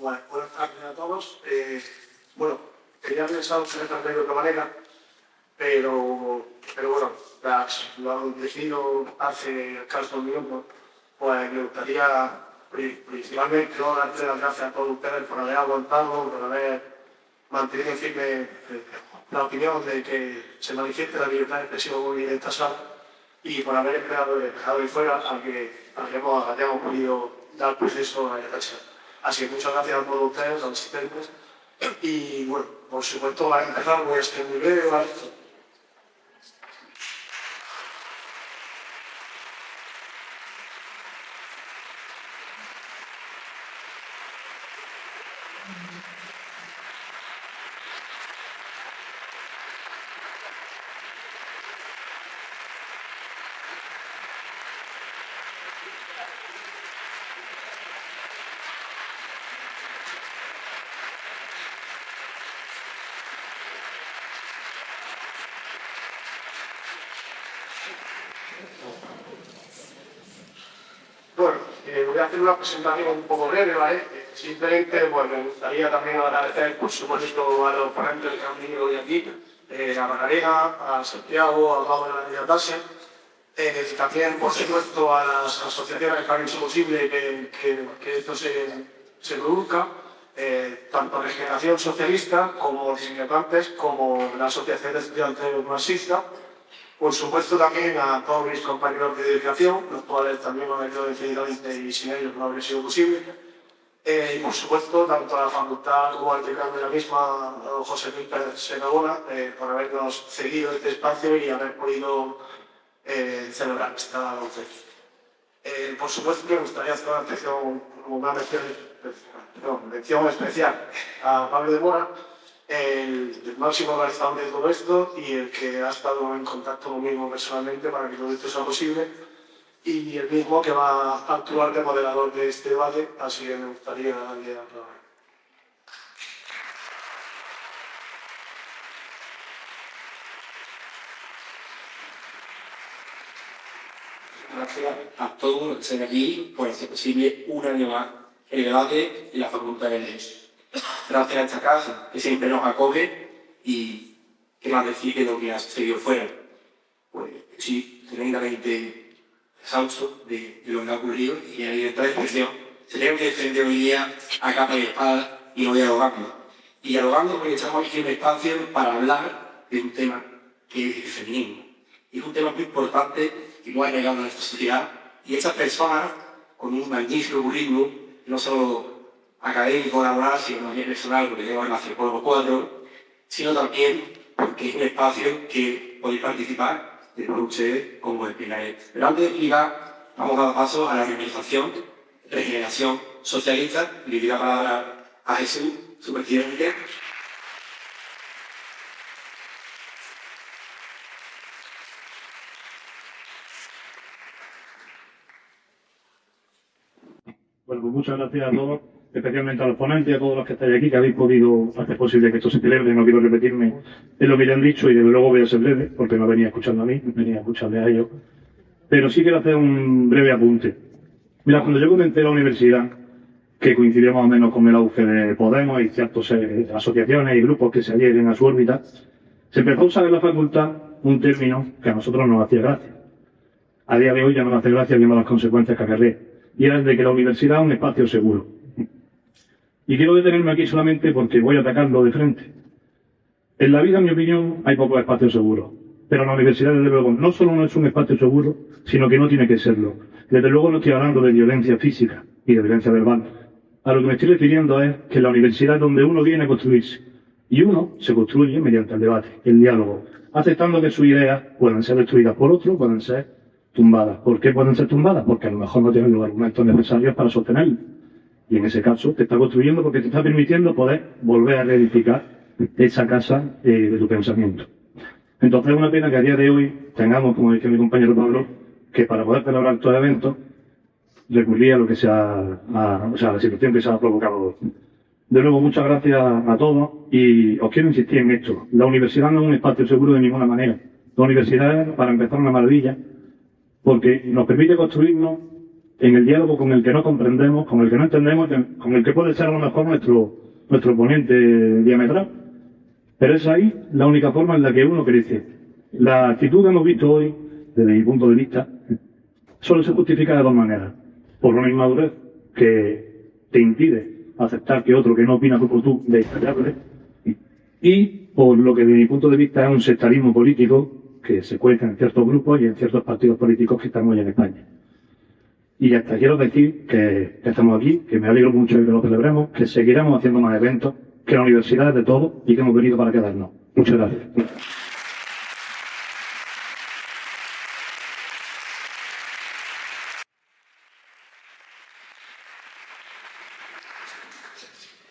Buenas tardes a todos. Quería pensar en esta de otra manera, pero bueno, lo han decidido hace escasos minutos, pues me gustaría principalmente darte las gracias a todos ustedes por haber aguantado, por haber mantenido firme la opinión de que se manifieste la libertad de expresión hoy en esta sala y por haber dejado ahí fuera a que hayamos podido dar proceso a esta charla. Así que muchas gracias a todos ustedes, a los asistentes. Y bueno, por supuesto, para empezar, voy a ser muy breve, ¿vale? Voy a hacer una presentación un poco breve, ¿vale? Simplemente me gustaría también agradecer, por supuesto, a los ponentes que han venido hoy aquí, a Magdalena, a Santiago, a Pablo de la Tasia, también, por supuesto, a las asociaciones que han hecho posible que esto se produzca, tanto Regeneración Socialista como los inmigrantes, como la Asociación de Estudiantes Marxistas. Por supuesto, también a todos mis compañeros de dedicación, los cuales también me han ayudado infinitamente y sin ellos no habría sido posible. Y por supuesto, tanto a la facultad como al decano de la misma, a José Luis Pérez Segagona, por habernos cedido este espacio y haber podido celebrar esta conferencia. Por supuesto, me gustaría hacer una mención especial a Pablo de Mora, el máximo organizador de todo esto y el que ha estado en contacto conmigo personalmente para que todo esto sea posible, y el mismo que va a actuar de moderador de este debate, así que me gustaría darle la palabra. Gracias a todos los que estén aquí por hacer posible un año más el debate en la Facultad de Derecho. Gracias a esta casa que siempre nos acoge y que más decir que lo que ha sucedido fuera. Pues sí, tremendamente exhausto de lo que ha ocurrido y la libertad de expresión se tiene que defender hoy día a capa y espada y no dialogando. Y dialogando porque estamos aquí en un espacio para hablar de un tema que es el feminismo. Y es un tema muy importante y muy arraigado en nuestra sociedad. Y estas personas, con un magnífico currículum, no solo académico, laboral, sino también personal, porque tengo relación con los cuatro, sino también porque es un espacio que podéis participar de ustedes como el primer. Pero antes de explicar, vamos a dar paso a la organización Regeneración Socialista, le doy la palabra a Jesús, su presidente. Bueno, pues muchas gracias a todos, especialmente a los ponentes y a todos los que estáis aquí, que habéis podido hacer posible que esto se celebre. No quiero repetirme en lo que ya han dicho y desde luego voy a ser breve, porque no venía escuchando a mí, venía a escucharle a ellos. Pero sí quiero hacer un breve apunte. Mira, cuando yo comencé la universidad, que coincidió más o menos con el auge de Podemos y ciertas asociaciones y grupos que se adhieren a su órbita, se empezó a usar en la facultad un término que a nosotros nos hacía gracia. A día de hoy ya no nos hace gracia viendo las consecuencias que acarrea. Y era el de que la universidad es un espacio seguro. Y quiero detenerme aquí solamente porque voy a atacarlo de frente. En la vida, en mi opinión, hay pocos espacios seguros. Pero la universidad, desde luego, no solo no es un espacio seguro, sino que no tiene que serlo. Desde luego no estoy hablando de violencia física y de violencia verbal. A lo que me estoy refiriendo es que la universidad es donde uno viene a construirse. Y uno se construye mediante el debate, el diálogo, aceptando que sus ideas puedan ser destruidas por otros, pueden ser tumbadas. ¿Por qué pueden ser tumbadas? Porque a lo mejor no tienen los argumentos necesarios para sostenerlo. Y en ese caso te está construyendo porque te está permitiendo poder volver a reedificar esa casa de tu pensamiento. Entonces es una pena que a día de hoy tengamos, como decía mi compañero Pablo, que para poder celebrar estos eventos recurrir a lo que la situación que se ha provocado. De nuevo, muchas gracias a todos y os quiero insistir en esto. La universidad no es un espacio seguro de ninguna manera. La universidad es, para empezar, una maravilla porque nos permite construirnos en el diálogo con el que no comprendemos, con el que no entendemos, con el que puede ser a lo mejor nuestro oponente diametral. Pero es ahí la única forma en la que uno crece. La actitud que hemos visto hoy, desde mi punto de vista, solo se justifica de dos maneras. Por una inmadurez que te impide aceptar que otro que no opina como tú es intachable, y por lo que desde mi punto de vista es un sectarismo político que se cuenta en ciertos grupos y en ciertos partidos políticos que están hoy en España. Y hasta quiero decir que estamos aquí, que me alegro mucho de que lo celebremos, que seguiremos haciendo más eventos, que la universidad es de todo y que hemos venido para quedarnos. Muchas gracias.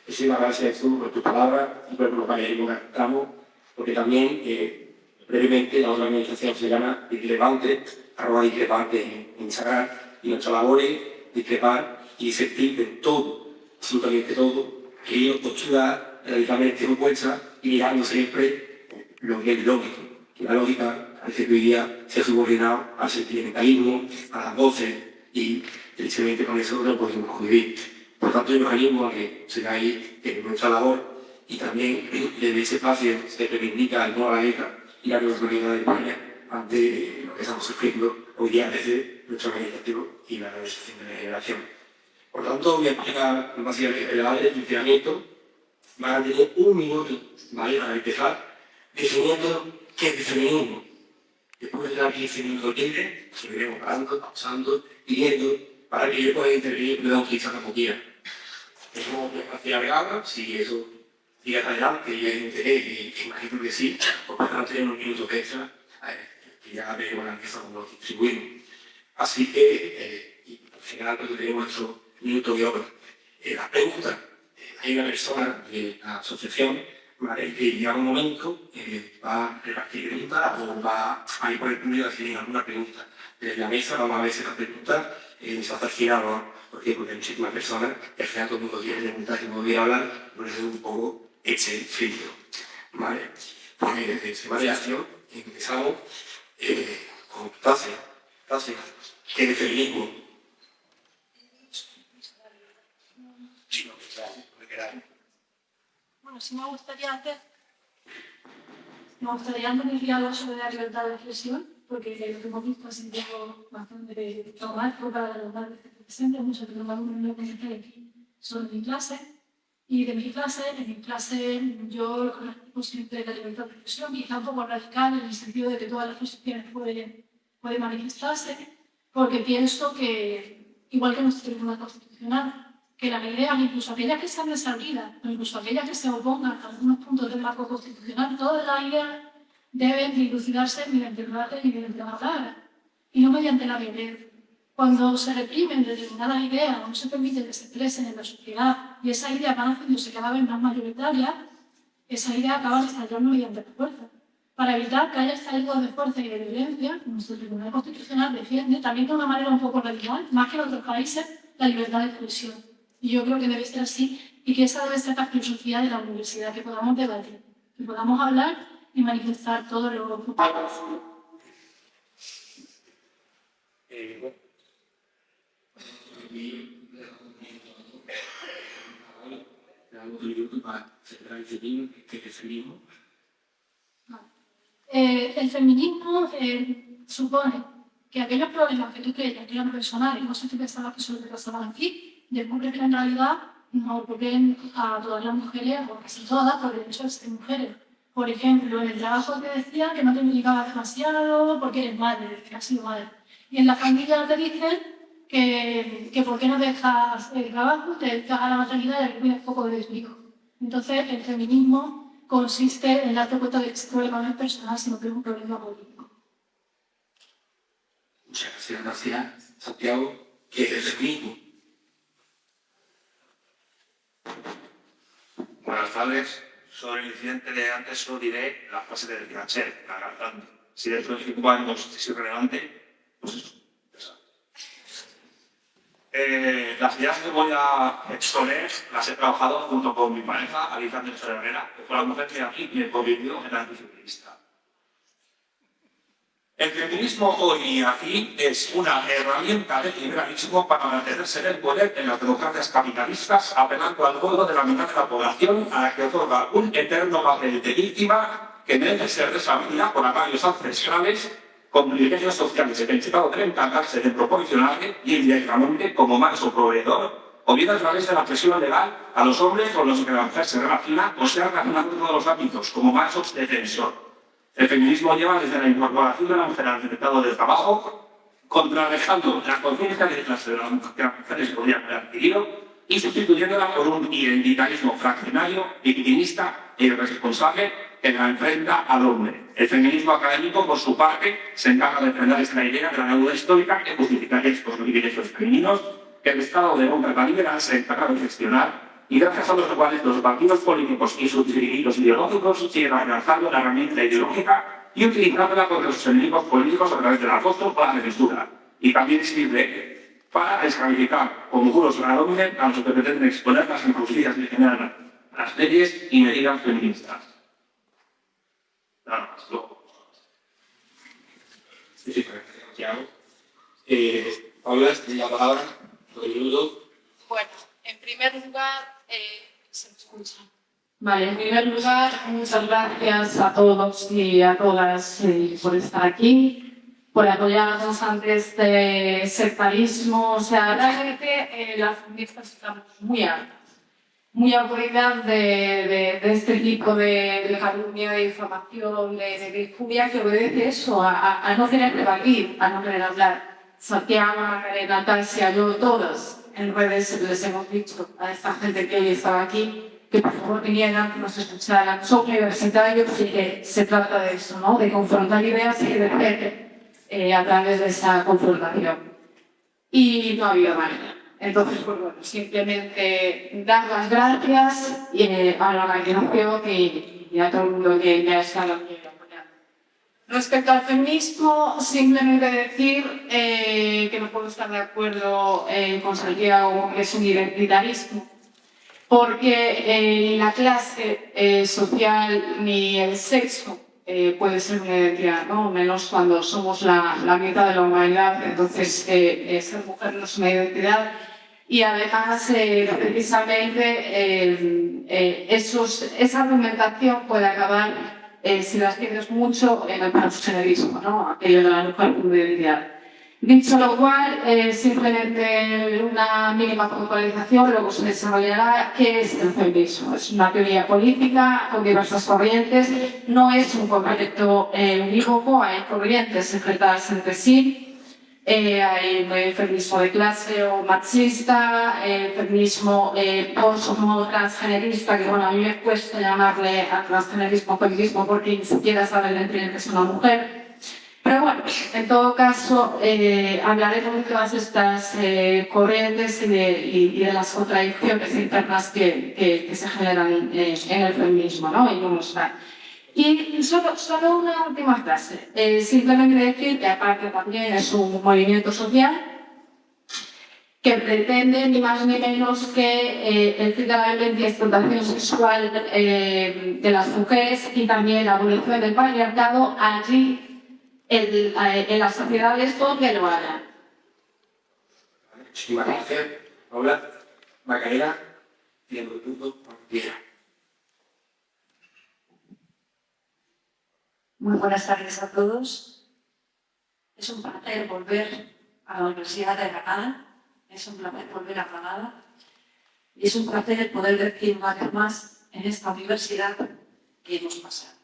Muchísimas gracias, Jesús, por tu palabra y por los panelismos que estamos, porque también, brevemente, la otra organización se llama Discrepante, @discrepante en Instagram, y nuestra labor es discrepar y dissentir de todo, absolutamente todo, que postura radicalmente opuesta y mirando siempre lo que es lógico. Que la lógica parece que hoy día se ha subordinado al sentimentalismo, a las voces, y tristemente con eso no podemos convivir. Por tanto, yo os animo a que sigáis en nuestra labor y también desde ese espacio se reivindica el no a la guerra y la responsabilidad de España ante lo que estamos sufriendo hoy día desde nuestra organización y la organización de la generación. Por tanto, voy a explicar básicamente el debate de funcionamiento. Van a tener un minuto, ¿vale?, para empezar definiendo qué es el feminismo. Después de dar 15 minutos libres, seguiremos hablando, pausando, pidiendo, para que yo pueda intervenir y pueda utilizar la poquilla. Es una espacio alargado, si eso sigue adelante y hay interés, imagino que sí, porque van a tener unos minutos extra, que ya veremos la empresa como los distribuimos. Así que, al final, cuando tenemos nuestro minuto de obra, las preguntas, hay una persona de la asociación, ¿vale?, que llega un momento, va a repartir preguntas o va a ir por el público a hacer alguna pregunta. Desde la mesa vamos a ver si las preguntas se va a hacer final o no, porque hay muchísimas personas que al final todo el mundo quiere preguntar y no quiere hablar, por eso es un poco ese filtro. ¿Vale? Pues desde esa variación empezamos con Tase. Tase, ¿qué es el feminismo? Sí, lo que queráis. Bueno, sí me gustaría antes de diálogo sobre la libertad de expresión, porque lo que hemos visto ha sido bastante traumático para la libertad de expresión. Muchos de los alumnos me lo comentan aquí sobre mi clase. Y en mi clase yo practico siempre la libertad de expresión, quizá un poco radical en el sentido de que todas las posiciones pueden manifestarse, porque pienso que, igual que nuestro Tribunal Constitucional, que las ideas, incluso aquellas que están desabridas, o incluso aquellas que se opongan a algunos puntos del marco constitucional, todas las ideas deben dilucidarse mediante el debate y mediante la palabra, y no mediante la violencia. Cuando se reprimen determinadas ideas o no se permite que se expresen en la sociedad y esas ideas van haciéndose cada vez más mayoritarias, esas ideas acaban estallando mediante la fuerza. Para evitar que haya estallidos de fuerza y de violencia, nuestro Tribunal Constitucional defiende, también de una manera un poco radical, más que en otros países, la libertad de expresión. Y yo creo que debe ser así y que esa debe ser la filosofía de la universidad, que podamos debatir, que podamos hablar y manifestar todo lo que el feminismo supone que aquellos problemas que tú creías que eran personales, no sé si pensabas que solo te pasaban aquí, descubres que en realidad nos ocurren a todas las mujeres, o casi todas, por el hecho de ser mujeres. Por ejemplo, en el trabajo te decían que no te dedicabas demasiado porque eres madre, que has sido madre. Y en la familia te dicen que por qué no dejas el trabajo, te dedicas a la maternidad y a que cuidas poco de tu hijo. Entonces, el feminismo consiste en darte cuenta de que ese problema no es personal, sino que es un problema político. Muchas gracias, Santiago. ¿Qué es el feminismo? Buenas tardes. Sobre el incidente de antes solo diré la frase de Pinochet, la cantante. Si dentro de 5 años es irrelevante, pues eso. Las ideas que voy a exponer las he trabajado junto con mi pareja, Alicia Herrera, que fue la mujer que aquí me convirtió en antifeminista. El feminismo hoy y aquí es una herramienta del liberalismo para mantenerse en el poder en las democracias capitalistas, apelando al voto de la mitad de la población a la que otorga un eterno papel de víctima que merece ser desafiada por agravios ancestrales con privilegios sociales que el Estado debe encargarse de proporcionarle indirectamente como manso proveedor o bien a través de la presión legal a los hombres con los que la mujer se relaciona o sea relacionado en todos los ámbitos como manso defensor. El feminismo lleva desde la incorporación de la mujer al mercado del trabajo, contrarrestando la conciencia de clase de las mujeres podrían haber adquirido y sustituyéndola por un identitarismo fraccionario, victimista e irresponsable que la enfrenta al hombre. El feminismo académico, por su parte, se encarga de defender esta idea de la deuda histórica que justificaría estos privilegios femeninos que el Estado demócrata liberal se encarga de gestionar y gracias a los cuales los partidos políticos y sus dirigidos ideológicos siguen afianzando la herramienta ideológica y utilizándola contra sus enemigos políticos a través del acoso o la censura. Y también sirve para descalificar como puros la dominante a los que pretenden exponer las injusticias que generan las leyes y medidas feministas. Nada más, luego. Sí, Santiago. Paula, tiene la palabra. Bueno, en primer lugar, ¿se me escucha? Vale, en primer lugar, muchas gracias a todos y a todas por estar aquí, por apoyarnos ante este sectarismo. O sea, realmente las feministas estamos muy aburridas de este tipo de calumnia, de información, de injuria que obedece eso, a no querer debatir, a no querer hablar. Santiago, Macarena, Tasia, yo, todas en redes les hemos dicho a esta gente que hoy estaba aquí que por favor vinieran, que nos escucharan. Son universitarios y que se trata de eso, ¿no? De confrontar ideas y de ver a través de esa confrontación. Y no ha habido manera. Entonces, pues bueno, simplemente dar las gracias a la organización y a todo el mundo que ya está aquí. Respecto al feminismo, simplemente decir que no puedo estar de acuerdo con Santiago, que es un identitarismo, porque la clase social ni el sexo puede ser una identidad, ¿no? Menos cuando somos la mitad de la humanidad, entonces ser mujer no es una identidad. Y además, precisamente, esa argumentación puede acabar si las tienes mucho en el transgenerismo, ¿no? Aquello de la mujer como identidad. Dicho lo cual, simplemente una mínima puntualización, luego se desarrollará qué es el feminismo. Es una teoría política con diversas corrientes, no es un concepto unívoco, hay corrientes enfrentadas entre sí. Hay feminismo de clase o marxista, feminismo post o transgenerista, que bueno, a mí me cuesta llamarle a transgenerismo feminismo porque ni siquiera saben entre que es una mujer. Pero bueno, en todo caso, hablaremos de todas estas corrientes y de las contradicciones internas que se generan en el feminismo, ¿no? Y cómo está. Y solo una última frase. Simplemente decir que aparte también es un movimiento social que pretende ni más ni menos que el fin de la violencia y explotación sexual de las mujeres y también la abolición del patriarcado allí en las sociedades donde lo hagan. Muchísimas gracias. Paula, Macarena, tiempo de punto, partida. Muy buenas tardes a todos. Es un placer volver a la Universidad de Granada. Es un placer volver a Granada. Y es un placer poder decir una vez más en esta universidad que hemos pasado.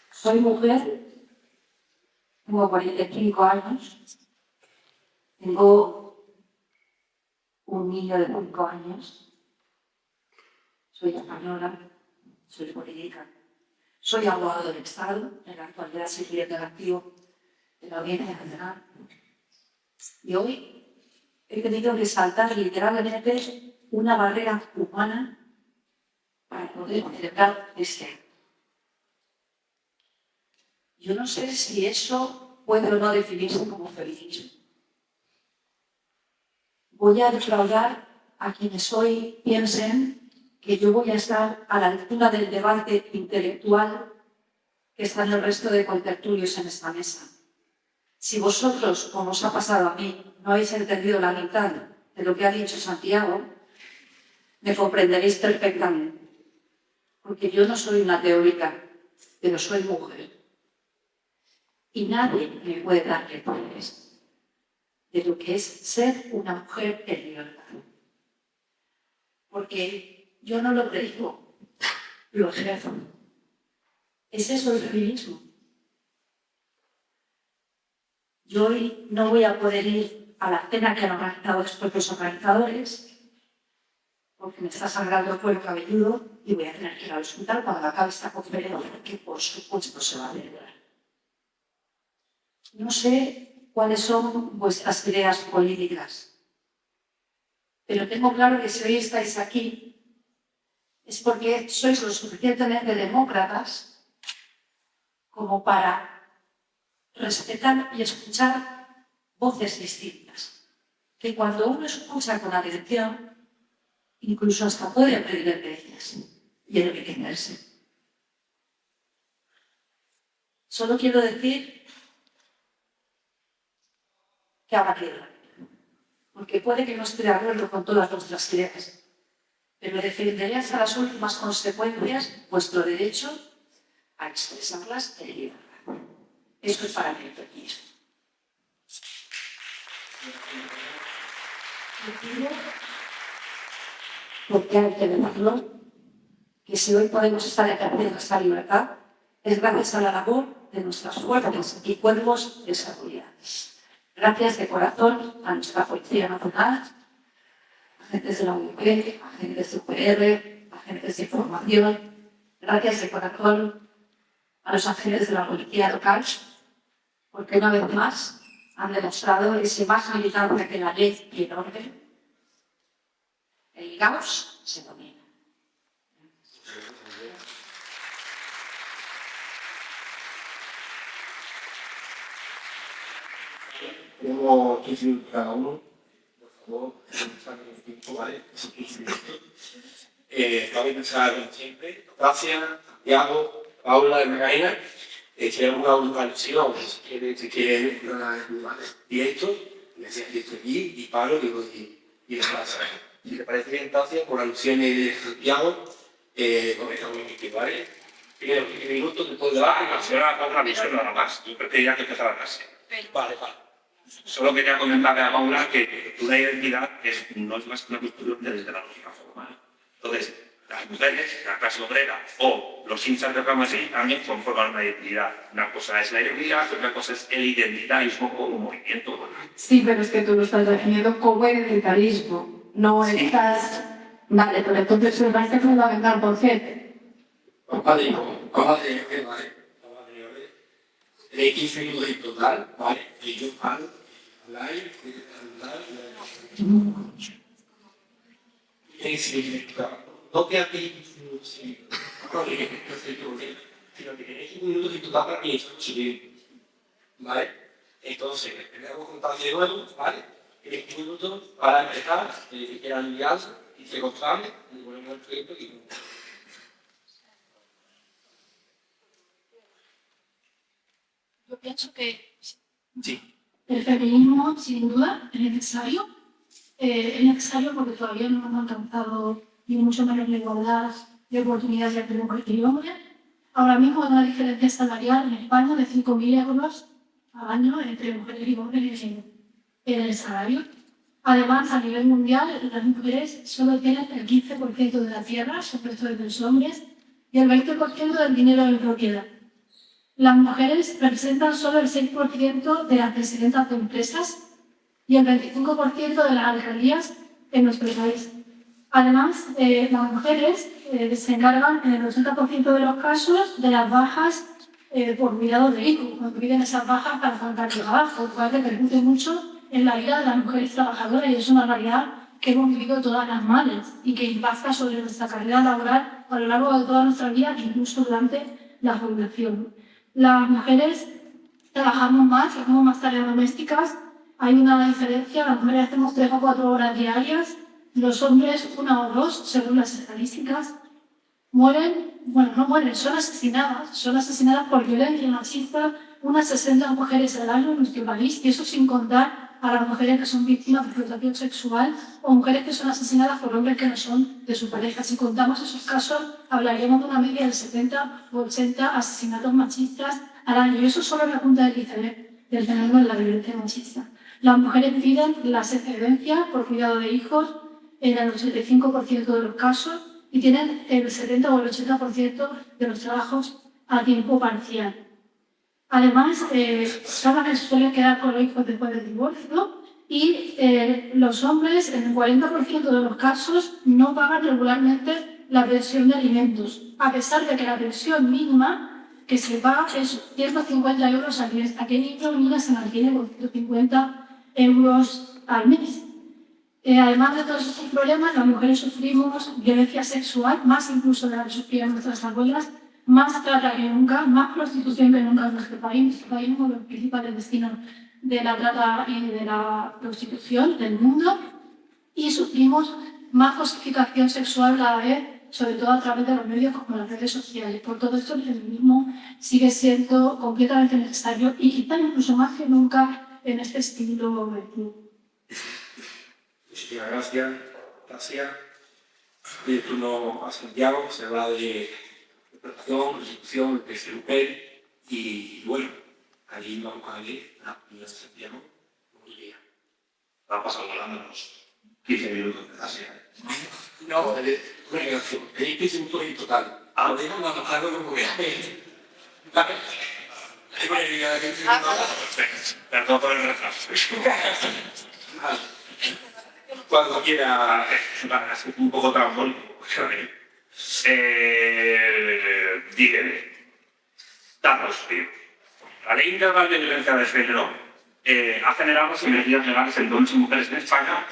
Soy mujer, tengo 45 años, tengo un niño de 5 años, soy española, soy política, soy abogado del Estado, en la actualidad soy director activo de la Audiencia Nacional. Y hoy he tenido que saltar literalmente una barrera humana para poder celebrar este acto. Yo no sé si eso puede o no definirse como feminismo. Voy a defraudar a quienes hoy piensen que yo voy a estar a la altura del debate intelectual que están el resto de contertulios en esta mesa. Si vosotros, como os ha pasado a mí, no habéis entendido la mitad de lo que ha dicho Santiago, me comprenderéis perfectamente. Porque yo no soy una teórica, pero soy mujer. Y nadie me puede dar lecciones de lo que es ser una mujer en libertad. Porque yo no lo predico, lo ejerzo. Es eso el feminismo. Yo hoy no voy a poder ir a la cena que han organizado los propios organizadores porque me está sangrando el cuero cabelludo y voy a tener que ir al hospital cuando acabe esta conferencia, que por supuesto se va a celebrar. No sé cuáles son vuestras ideas políticas, pero tengo claro que si hoy estáis aquí es porque sois lo suficientemente demócratas como para respetar y escuchar voces distintas, que cuando uno escucha con atención, incluso hasta puede aprender de ellas y enriquecerse. Solo quiero decir que habrá que ir, porque puede que no esté de acuerdo con todas nuestras ideas, pero defenderé hasta las últimas consecuencias vuestro derecho a expresarlas en libertad. Eso es para mí el feminismo. Porque hay que decirlo, que si hoy podemos estar ejerciendo esta libertad, es gracias a la labor de nuestras fuerzas y cuerpos de seguridad. Gracias de corazón a nuestra Policía Nacional, agentes de la UIP, agentes de UPR, agentes de información. Gracias de corazón a los agentes de la Policía Local, porque una vez más han demostrado ese más militante que la ley y el orden. El caos se domina. Tenemos 15 minutos cada uno. Por favor, el tiempo, ¿vale? Vamos a empezar como siempre. Gracias, Santiago, Paula y Margarina. Si hay alguna alusión, si quiere y esto, le decía esto aquí y Pablo y les pasa. Si te parece bien, Tacia, por alusiones de Santiago, comenzamos un poquito, ¿vale? Tiene 15 minutos, después de la Señora, una alusión nada más. Yo preferiría que empezara la clase. Vale. Solo quería comentarle a Paula que una identidad no es más que una cuestión desde la lógica formal. Entonces, las mujeres, la clase obrera o los hinchas de rama así también conforman una identidad. Una cosa es la identidad, otra cosa es el identitarismo como movimiento. Sí, pero es que tú lo estás definiendo como identitarismo, no estás... Vale, pero entonces me parece fundamental, ¿por qué? Vale. De 15 minutos en total, ¿vale? Y yo paro, live, no te aquí 15 minutos, sino que tenéis 15 minutos en total para mí, ¿vale? Entonces, empezamos con tal de nuevo, ¿vale? 15 minutos para empezar, que quieran liarse y se controle, y volvemos al proyecto y... Yo pienso que Sí. el feminismo, sin duda, es necesario. Es necesario porque todavía no hemos alcanzado ni mucho menos la igualdad de oportunidades entre mujeres y hombres. Ahora mismo hay una diferencia salarial en España de 5.000 euros al año entre mujeres y hombres en el salario. Además, a nivel mundial, las mujeres solo tienen el 15% de la tierra, sobre todo de los hombres, y el 20% del dinero en propiedad. Las mujeres representan solo el 6% de las presidentas de empresas y el 25% de las alcaldías en nuestro país. Además, las mujeres se encargan en el 80% de los casos de las bajas por cuidado de hijos, cuando piden esas bajas para faltar de trabajo, lo cual repercute mucho en la vida de las mujeres trabajadoras y es una realidad que hemos vivido todas las madres y que impacta sobre nuestra carrera laboral a lo largo de toda nuestra vida, incluso durante la jubilación. Las mujeres trabajamos más, hacemos más tareas domésticas, hay una diferencia, las mujeres hacemos 3 o 4 horas diarias los hombres, 1 o 2, según las estadísticas, mueren, bueno, no mueren, son asesinadas por violencia machista unas 60 mujeres al año en nuestro país, y eso sin contar a las mujeres que son víctimas de explotación sexual o mujeres que son asesinadas por hombres que no son de su pareja. Si contamos esos casos, hablaríamos de una media de 70 o 80 asesinatos machistas al año, y eso solo es la punta del iceberg del fenómeno de la violencia machista. Las mujeres piden las excedencias por cuidado de hijos en el 85% de los casos y tienen el 70 o el 80% de los trabajos a tiempo parcial. Además, son las que se suelen quedar con los hijos después del divorcio y los hombres, en el 40% de los casos, no pagan regularmente la pensión de alimentos, a pesar de que la pensión mínima que se paga es 150 euros al mes. ¿A qué niño o niña se mantiene con 150 euros al mes? Además de todos estos problemas, las mujeres sufrimos violencia sexual, más incluso de la que sufrían nuestras abuelas, más trata que nunca, más prostitución que nunca en nuestro país. Nuestro país es uno de los principales destinos de la trata y de la prostitución del mundo, y sufrimos más cosificación sexual cada vez, sobre todo a través de los medios como las redes sociales. Por todo esto, el feminismo sigue siendo completamente necesario y quizá incluso más que nunca en este siglo XXI. Muchísimas gracias. De turno a Santiago, se habla de explotación, prostitución, mujer y bueno, allí vamos a ver la comunidad de Santiago. Va a pasar volando unos 15 minutos de Asia. No, es un proyecto total. Ahora vamos a bajarlo como que. Perdón por el retraso. Cuando quiera. Es un poco trampolín. Dígame. Datos, tío. La Ley Integral de Violencia de Género ha generado medidas legales en hombres y mujeres en España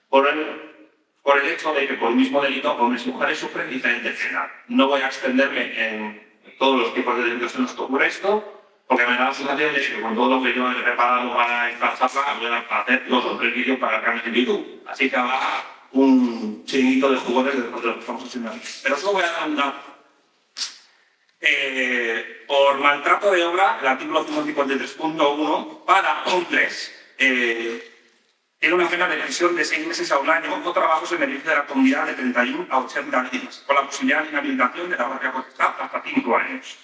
por el hecho de que por el mismo delito hombres y mujeres sufren diferentes penas. No voy a extenderme en todos los tipos de delitos que nos ocurre esto, porque me da la sensación de que con todo lo que yo he preparado para esta charla voy a hacer 2 o 3 vídeos para el canal de YouTube. Así que habrá un chiringuito de jugones después de lo que estamos haciendo aquí. Pero solo voy a dar un dato. Por maltrato de obra, el artículo 153.1 para hombres tiene una pena de prisión de 6 meses a 1 año o trabajos en beneficio de la comunidad de 31 a 80 días, con la posibilidad de inhabilitación de la propia potestad hasta 5 años.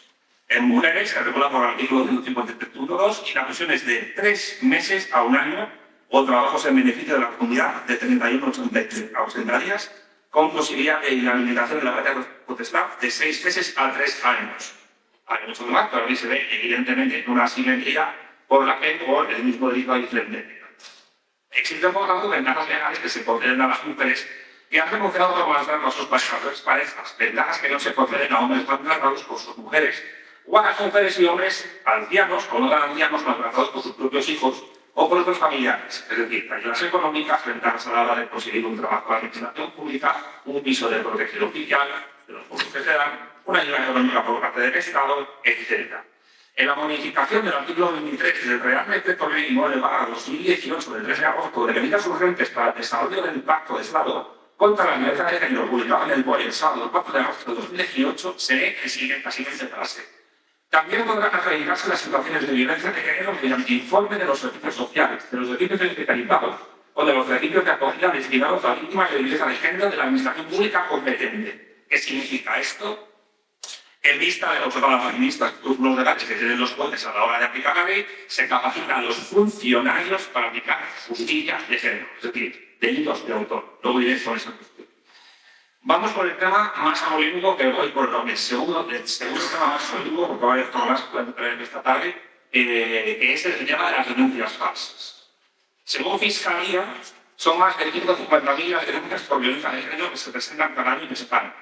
En mujeres se regula por el artículo 153.2 y la prisión es de 3 meses a 1 año o trabajos en beneficio de la comunidad de 31 a 80 días, con posibilidad de inhabilitación de la propia potestad de 6 meses a 3 años. Hay mucho más, pero aquí se ve evidentemente una asimetría por la que por el mismo delito hay diferente. Existen, por lo tanto, ventajas legales que se conceden a las mujeres que han renunciado a maltratar a sus parejas, ventajas que no se conceden a hombres maltratados por sus mujeres, o a las mujeres y hombres ancianos o no tan ancianos maltratados por sus propios hijos o por otros familiares. Es decir, ayudas económicas, ventajas a la hora de conseguir un trabajo de administración pública, un piso de protección oficial, de los fondos que se dan, una ayuda económica por parte del Estado, etc. En la modificación del artículo 23 del Real Decreto Ley 9/2018 del 3 de agosto de medidas urgentes para el desarrollo del Pacto de Estado contra la violencia de género publicado en el BOE el sábado 4 de agosto de 2018 se lee la siguiente frase. También podrán acreditarse las situaciones de violencia de género mediante informe de los servicios sociales, de los servicios especializados o de los servicios de acogida destinados a víctimas de violencia de género de la administración pública competente. ¿Qué significa esto? En vista de los feministas turnos de que tienen los jueces a la hora de aplicar la ley, se capacitan a los funcionarios para aplicar justicia de género, es decir, delitos de autor. Luego diré sobre esa cuestión. Vamos por el tema más polémico que voy por el segundo tema más polémico, porque va a haber más esta tarde, que es el tema de las denuncias falsas. Según Fiscalía, son más de 150.000 las denuncias por violencia de género que se presentan cada año en España.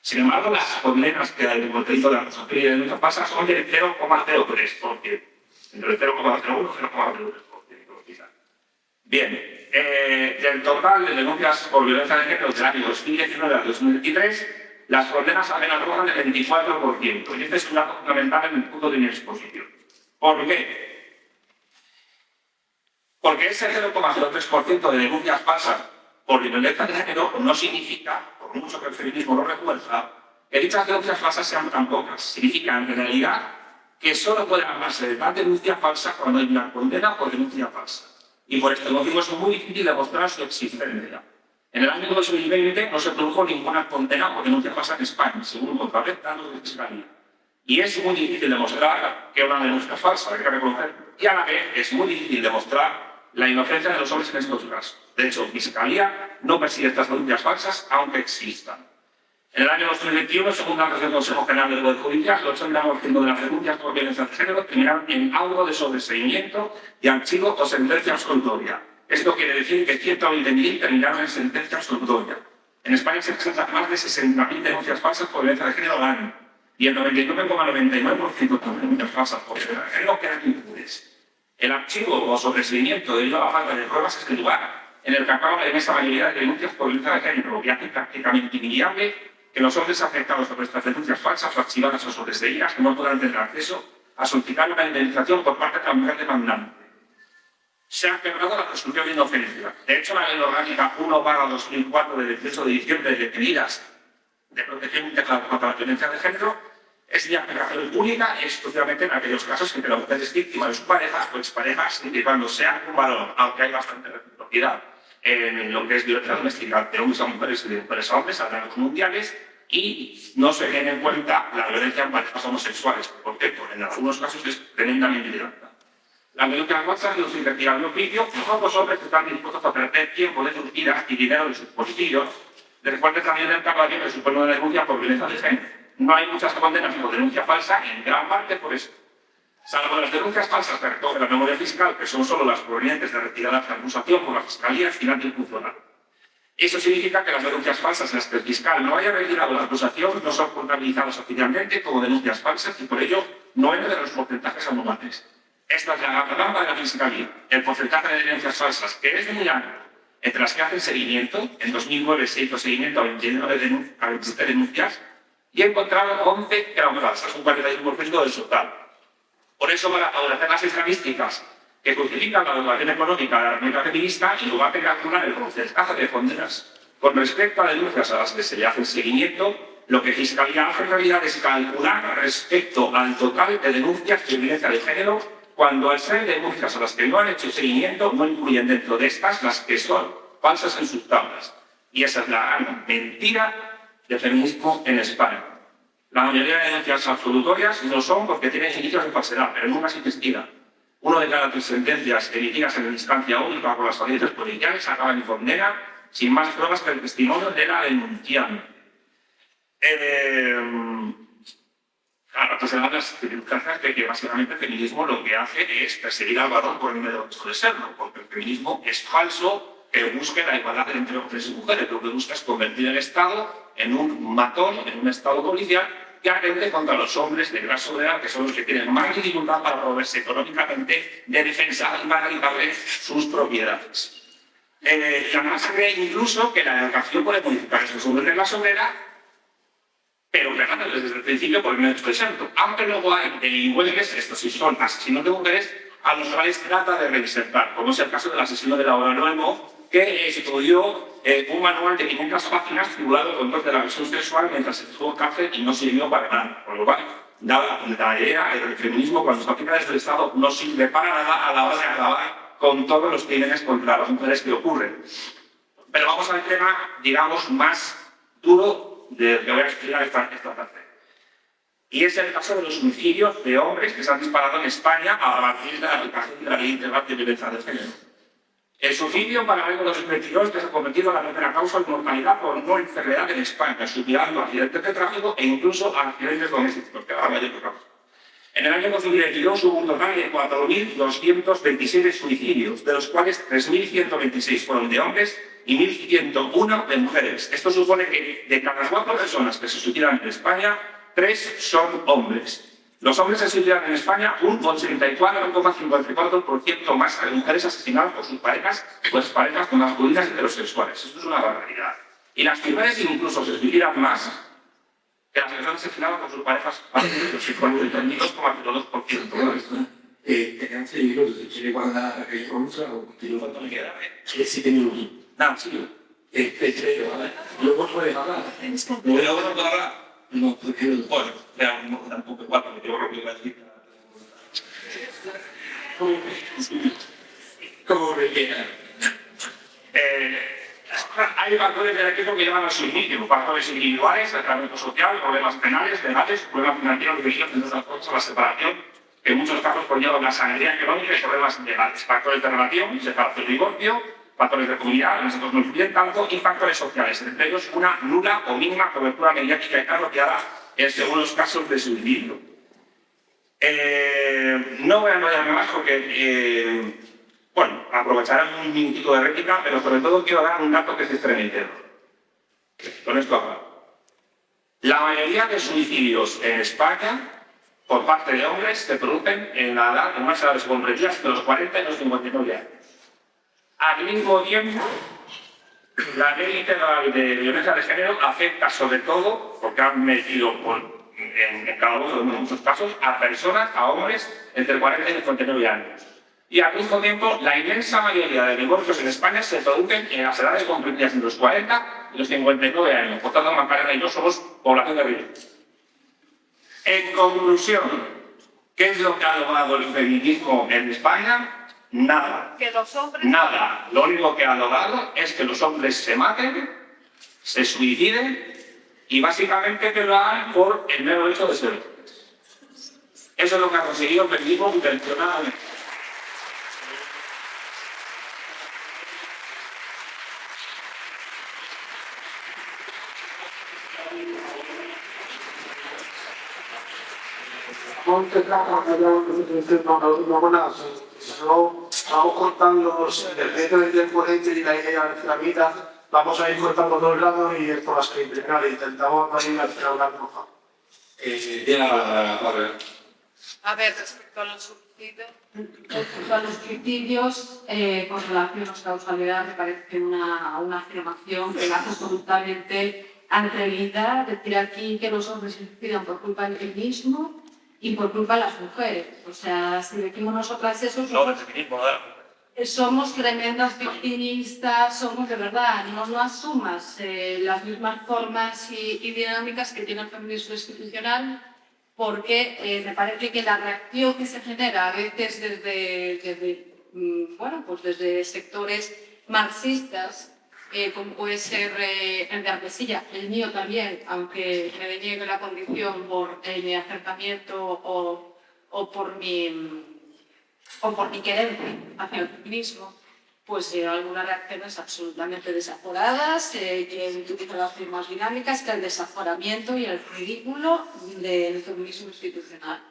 Sin embargo, las condenas que hay en el delito de la acusación y de denuncia falsa son del 0,03%. Entre el 0,01 y 0,03%. Bien. Del total de denuncias por violencia de género del año 2019 al 2023, las condenas apenas rozan el 24%. Y este es un dato fundamental en el punto de mi exposición. ¿Por qué? Porque ese 0,03% de denuncias falsas Por violencia de género no significa, por mucho que el feminismo lo refuerza, que dichas denuncias falsas sean tan pocas. Significa, en realidad, que solo puede hablarse de tal denuncia falsa cuando hay una condena por denuncia falsa. Y por este motivo es muy difícil demostrar su existencia. En el año 2020 no se produjo ninguna condena por denuncia falsa en España, según otra vez datos de Fiscalía. Y es muy difícil demostrar que una denuncia es falsa, hay que reconocer. Y a la vez es muy difícil demostrar la inocencia de los hombres en estos casos. De hecho, Fiscalía no persigue estas denuncias falsas, aunque existan. En el año 2021, según datos del Consejo General del Poder Judicial, el 80% de las denuncias por violencia de género terminaron en auto de sobreseimiento y archivo o sentencia absolutoria. Esto quiere decir que 120.000 terminaron en sentencia absolutoria. En España se presentan más de 60.000 denuncias falsas por violencia de género al año, y el 99,99% de las denuncias falsas por violencia de género quedan impunes. El archivo o sobreseimiento debido a la falta de pruebas es el lugar en el que acaba en esa mayoría de denuncias por violencia de género, y hace prácticamente inviable que los hombres afectados por estas denuncias falsas o archivadas o sobreseídas no puedan tener acceso a solicitar una indemnización por parte de la mujer demandante. Se ha quebrado la presunción de inocencia. De hecho, la Ley Orgánica 1/2004 de 18 de diciembre de medidas de protección integral contra la violencia de género es de aplicación única y exclusivamente en aquellos casos en que la mujer es víctima de su pareja o expareja, siempre y cuando sea un varón, aunque hay bastante reciprocidad en lo que es violencia doméstica de hombres a mujeres y de mujeres a hombres a rangos mundiales, y no se tiene en cuenta la violencia en parejas homosexuales, porque en algunos casos es tremendamente violenta. La violencia falsa de los investigadores de oficio, los hombres que están dispuestos a perder tiempo de sus vidas y dinero de sus bolsillos, después de también del caballero que supone una denuncia por violencia de género. No hay muchas condenas por denuncia falsa, en gran parte por eso. Salvo las denuncias falsas que recoge la memoria fiscal, que son solo las provenientes de retiradas de acusación por la Fiscalía Final del Funcional. Eso significa que las denuncias falsas en las que el fiscal no haya retirado la acusación no son contabilizadas oficialmente como denuncias falsas y por ello no entran en los porcentajes anuales. Esta es la trampa de la Fiscalía. El porcentaje de denuncias falsas, que es muy alto, entre las que hacen seguimiento, en 2009 se hizo seguimiento a 27 denuncias y encontraron 11 que eran falsas, un 41% del total. Por eso, para favorecer las estadísticas que justifican la dotación económica de la herramienta feminista, en lugar de calcular el porcentaje de condenas con respecto a denuncias a las que se le hace seguimiento, lo que Fiscalía hace en realidad es calcular respecto al total de denuncias de violencia de género, cuando al ser denuncias a las que no han hecho seguimiento no incluyen dentro de estas las que son falsas en sus tablas. Y esa es la gran mentira del feminismo en España. La mayoría de denuncias absolutorias no son porque tienen indicios de falsedad, pero nunca se investiga. 1 de cada 3 sentencias emitidas en instancia única por las audiencias policiales acaban en condena sin más pruebas que el testimonio de la denunciante. Claro, entonces las circunstancias de que básicamente el feminismo lo que hace es perseguir al varón por el medio de serlo, porque el feminismo es falso, que busque la igualdad entre hombres y mujeres, lo que busca es convertir el Estado en un matón, en un Estado policial que atente contra los hombres de clase obrera, que son los que tienen más dificultad para proveerse económicamente de defensa y para quitarles sus propiedades. Además se cree incluso que la educación puede modificar esos hombres de clase obrera, pero desde el principio por el medio expresanto. Aunque luego hay delincuentes, estos sí son asesinos de mujeres, a los cuales trata de reinsertar, como es el caso del asesino de Laura Nuevo, que estudió un manual de 500 páginas titulado Control de la agresión sexual mientras estuvo en cárcel y no sirvió para nada. Por lo cual, dada la idea de que el feminismo, cuando se aplica desde el Estado, no sirve para nada a la hora de acabar con todos los crímenes contra las mujeres que ocurren. Pero vamos al tema, digamos, más duro de que voy a explicar esta parte. Y es el caso de los suicidios de hombres que se han disparado en España a partir de la aplicación de la Ley Integral de Violencia de Género. El suicidio para el año 2022 que se ha convertido en la primera causa de mortalidad por no enfermedad en España, superando accidentes de tráfico e incluso accidentes domésticos, que es la mayor causa. En el año 2022 hubo un total de 4.227 suicidios, de los cuales 3.126 fueron de hombres y 1.101 de mujeres. Esto supone que de cada 4 personas que se suicidan en España, 3 son hombres. Los hombres se suicidan en España un 84,54% más que mujeres asesinadas por sus parejas o exparejas masculinas heterosexuales. Esto es una barbaridad. Y las mujeres incluso se suicidan más que las personas asesinadas por sus parejas heterosexuales, el 32,02%. ¿Te han seguido? ¿Quiere guardar aquella cosa o continúa? ¿Cuánto me queda? 7 minutos. Nada, sí. Luego puedes hablar. ¿Luego no puedo hablar? No, porque Bueno, veamos, tampoco igual, porque yo creo que iba a decir. como me quieran. Hay factores del equipo que llevan al suicidio, factores individuales, aislamiento social, problemas penales, legales, problemas financieros dirigidos entre otras cosas a la separación, que en muchos casos conllevan la sanidad económica y problemas legales, factores de relación, separación y divorcio, factores de comunidad, nosotros no influyen tanto, y factores sociales, entre ellos una nula o mínima cobertura mediática y carroteada según los casos de suicidio. No voy a enrollarme más porque, bueno, aprovecharé un minutito de réplica, pero sobre todo quiero dar un dato que es estremecedor. Con esto acabo. La mayoría de suicidios en España, por parte de hombres, se producen en la edad, en unas edades comprendidas de los 40 y los 59 años. Al mismo tiempo, la ley integral de violencia de género afecta sobre todo, porque han metido en cada uno de muchos casos, a personas, a hombres entre 40 y 59 años. Y al mismo tiempo, la inmensa mayoría de divorcios en España se producen en las edades comprendidas entre los 40 y los 59 años. Por tanto, Macarena y yo somos población de riesgo. En conclusión, ¿qué es lo que ha logrado el feminismo en España? Nada. Que los hombres... Nada. Lo único que ha logrado es que los hombres se maten, se suiciden y básicamente que lo hagan por el mero hecho de ser hombres. Eso es lo que ha conseguido el feminismo intencionadamente. Vamos cortando dentro del tiempo y la idea de la mitad, vamos a ir cortando dos lados y por las que implicar, intentamos poner al final una roja. A ver, respecto a los suicidios... Respecto a los suicidios, con relación a la causalidad, me parece una afirmación que hace absolutamente atrevida decir aquí que los hombres se suicidan por culpa del feminismo y por culpa de las mujeres. O sea, si decimos nosotras eso, somos tremendas victimistas, somos de verdad, no asumas las mismas formas y dinámicas que tiene el feminismo institucional, porque me parece que la reacción que se genera a veces desde sectores marxistas, como puede ser el de Artesilla, el mío también, aunque me deniegue la condición por mi acercamiento o por mi querencia hacia el feminismo, pues algunas reacciones absolutamente desaforadas, que utilizan las mismas dinámicas que el desaforamiento y el ridículo del feminismo institucional.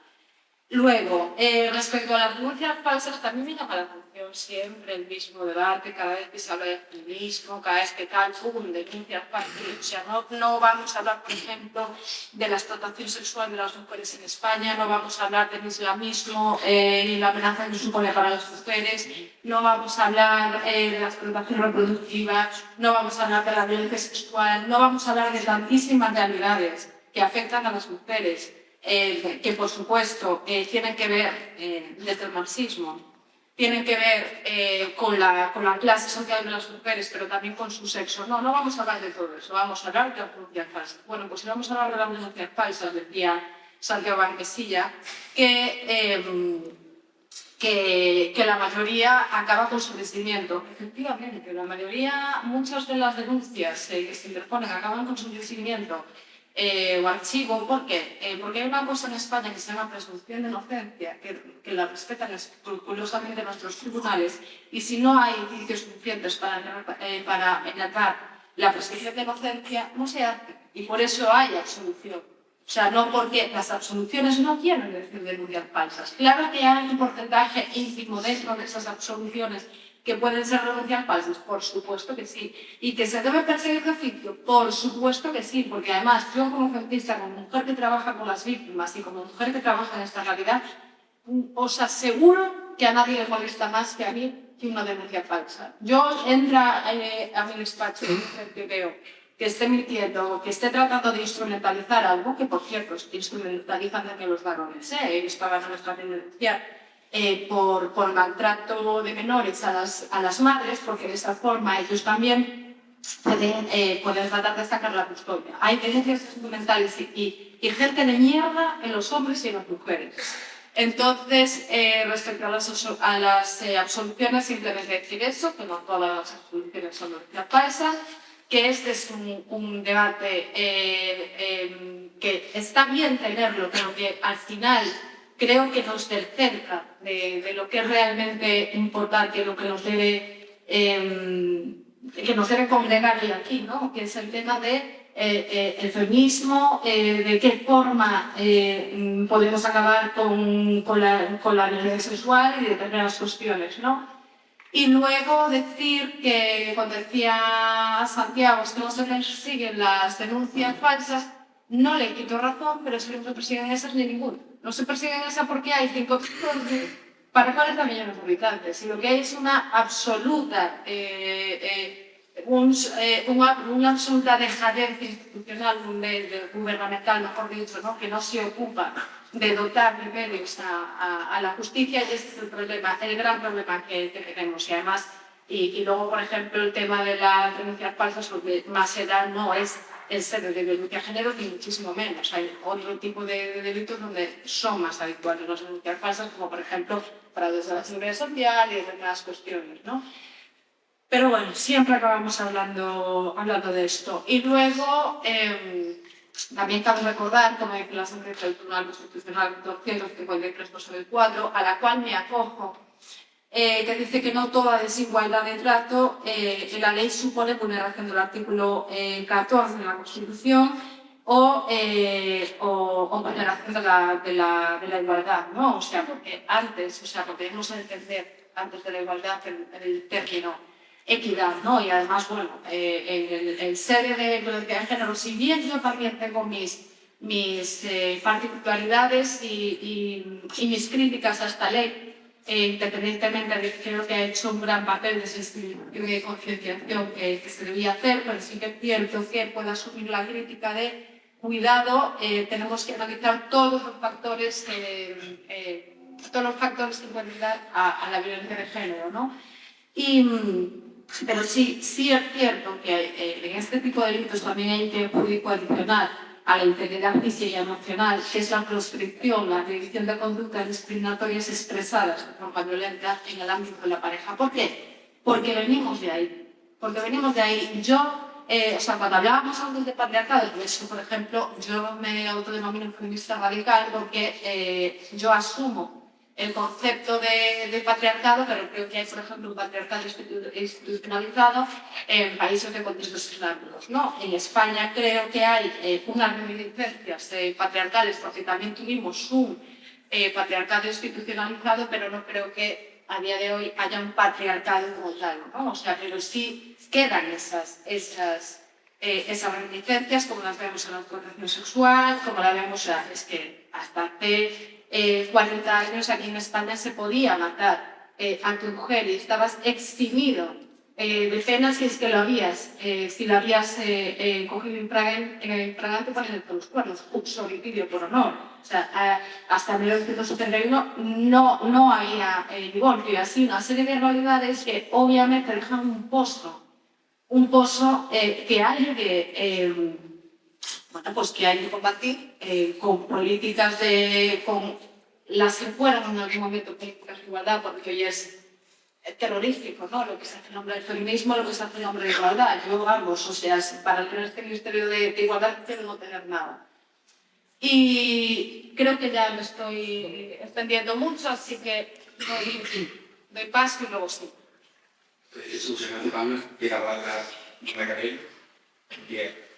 Luego, respecto a las denuncias falsas, también me llama la atención siempre el mismo debate, cada vez que se habla de feminismo, cada vez que tal, denuncias falsas. O sea, no vamos a hablar, por ejemplo, de la explotación sexual de las mujeres en España, no vamos a hablar del islamismo y la amenaza que supone para las mujeres, no vamos a hablar de la explotación reproductiva, no vamos a hablar de la violencia sexual, no vamos a hablar de tantísimas realidades que afectan a las mujeres. Que por supuesto tienen que ver desde el marxismo, tienen que ver con la clase social de las mujeres, pero también con su sexo. No vamos a hablar de todo eso, vamos a hablar de las denuncias falsas. Bueno, pues si vamos a hablar de las denuncias falsas, decía Santiago Artesilla, que la mayoría acaba con su vencimiento. Efectivamente, la mayoría, muchas de las denuncias que se interponen acaban con su vencimiento. O archivo, ¿por qué? Porque hay una cosa en España que se llama presunción de inocencia, que la respetan escrupulosamente nuestros tribunales, y si no hay indicios suficientes para enlazar la presunción de inocencia, no se hace, y por eso hay absolución. O sea, no porque las absoluciones no quieren decir denuncias falsas. Claro que hay un porcentaje ínfimo dentro de esas absoluciones que pueden ser denuncias falsas, por supuesto que sí. Y que se debe perseguir de oficio, por supuesto que sí, porque además yo como feminista, como mujer que trabaja con las víctimas y como mujer que trabaja en esta realidad, os aseguro que a nadie le molesta más que a mí que una denuncia falsa. Yo entra a mi despacho y que veo que esté mintiendo, que esté tratando de instrumentalizar algo, que por cierto instrumentalizan también los varones, ellos pagan nuestra denuncia, por maltrato de menores a las madres, porque de esa forma ellos también pueden tratar de sacar la custodia. Hay denuncias documentales y gente de mierda en los hombres y en las mujeres. Entonces, respecto a las absoluciones, simplemente decir eso, que no todas las absoluciones son noticias falsas, que este es un debate que está bien tenerlo, pero que al final creo que nos descerca de lo que es realmente importante, lo que nos debe congregar hoy aquí, ¿no? Que es el tema de el feminismo, de qué forma podemos acabar con la violencia sexual y determinadas cuestiones, ¿no? Y luego decir que, cuando decía Santiago, que no se persiguen las denuncias falsas, no le quito razón, pero es que no se persiguen esas ni ninguna. No se persiguen esas porque hay 5 para 40 millones de habitantes. Y lo que hay es una absoluta, una absoluta dejadez institucional, gubernamental, mejor dicho, ¿no? Que no se ocupa de dotar de medios a la justicia, y ese es el problema, el gran problema que tenemos. Y además, y luego, por ejemplo, el tema de las denuncias falsas, lo que más se da no es el ser de violencia de género, ni muchísimo menos. Hay otro tipo de delitos donde son más habituales las denuncias falsas, como por ejemplo fraudes de la seguridad social y determinadas cuestiones, ¿no? Pero bueno, siempre acabamos hablando de esto. Y luego, también cabe recordar, como dice la sentencia del Tribunal Constitucional 253/4, a la cual me acojo, que dice que no toda desigualdad de trato en la ley supone vulneración del artículo 14 de la Constitución o vulneración de la igualdad, ¿no? O sea, porque debemos entender antes de la igualdad el término equidad, ¿no? Y además, bueno, el ser de violencia de género, si bien yo también tengo mis particularidades y mis críticas a esta ley, independientemente de que creo que ha hecho un gran papel de sensibilización y de concienciación que se debía hacer, pero sí que es cierto que puedo asumir la crítica de cuidado, tenemos que analizar todos los factores que pueden dar a la violencia de género, ¿no? Pero sí es cierto que en este tipo de delitos también hay que jurídico adicional a la integridad física y emocional, que es la proscripción, la prohibición de conductas discriminatorias expresadas de forma violenta en el ámbito de la pareja. ¿Por qué? Porque venimos de ahí. Cuando hablábamos antes de patriarcado, por ejemplo, yo me autodenomino feminista radical porque yo asumo el concepto de patriarcado, pero creo que hay, por ejemplo, un patriarcado institucionalizado en países de contextos islámicos, ¿no? En España creo que hay unas reminiscencias patriarcales, porque también tuvimos un patriarcado institucionalizado, pero no creo que a día de hoy haya un patriarcado como tal, ¿no? O sea, pero sí quedan esas reminiscencias, como las vemos en la explotación sexual, como la vemos, es que hasta hace 40 años aquí en España se podía matar a tu mujer y estabas eximido de penas si es que lo habías, cogido infragante poniendo los cuernos, uxoricidio por honor. O sea, hasta 1971 no había divorcio, y así una serie de realidades que obviamente dejan un pozo que hay que combatir con políticas con las que fueran en algún momento políticas de igualdad, porque hoy es terrorífico, ¿no? Lo que se hace en nombre del feminismo, lo que se hace en nombre de igualdad. Yo, vamos, o sea, para tener este ministerio de igualdad quiero no tener nada. Y creo que ya me estoy extendiendo mucho, así que doy paso y luego sí. Jesús, gracias, Pablo. Quiero hablar de la carrera. Bien.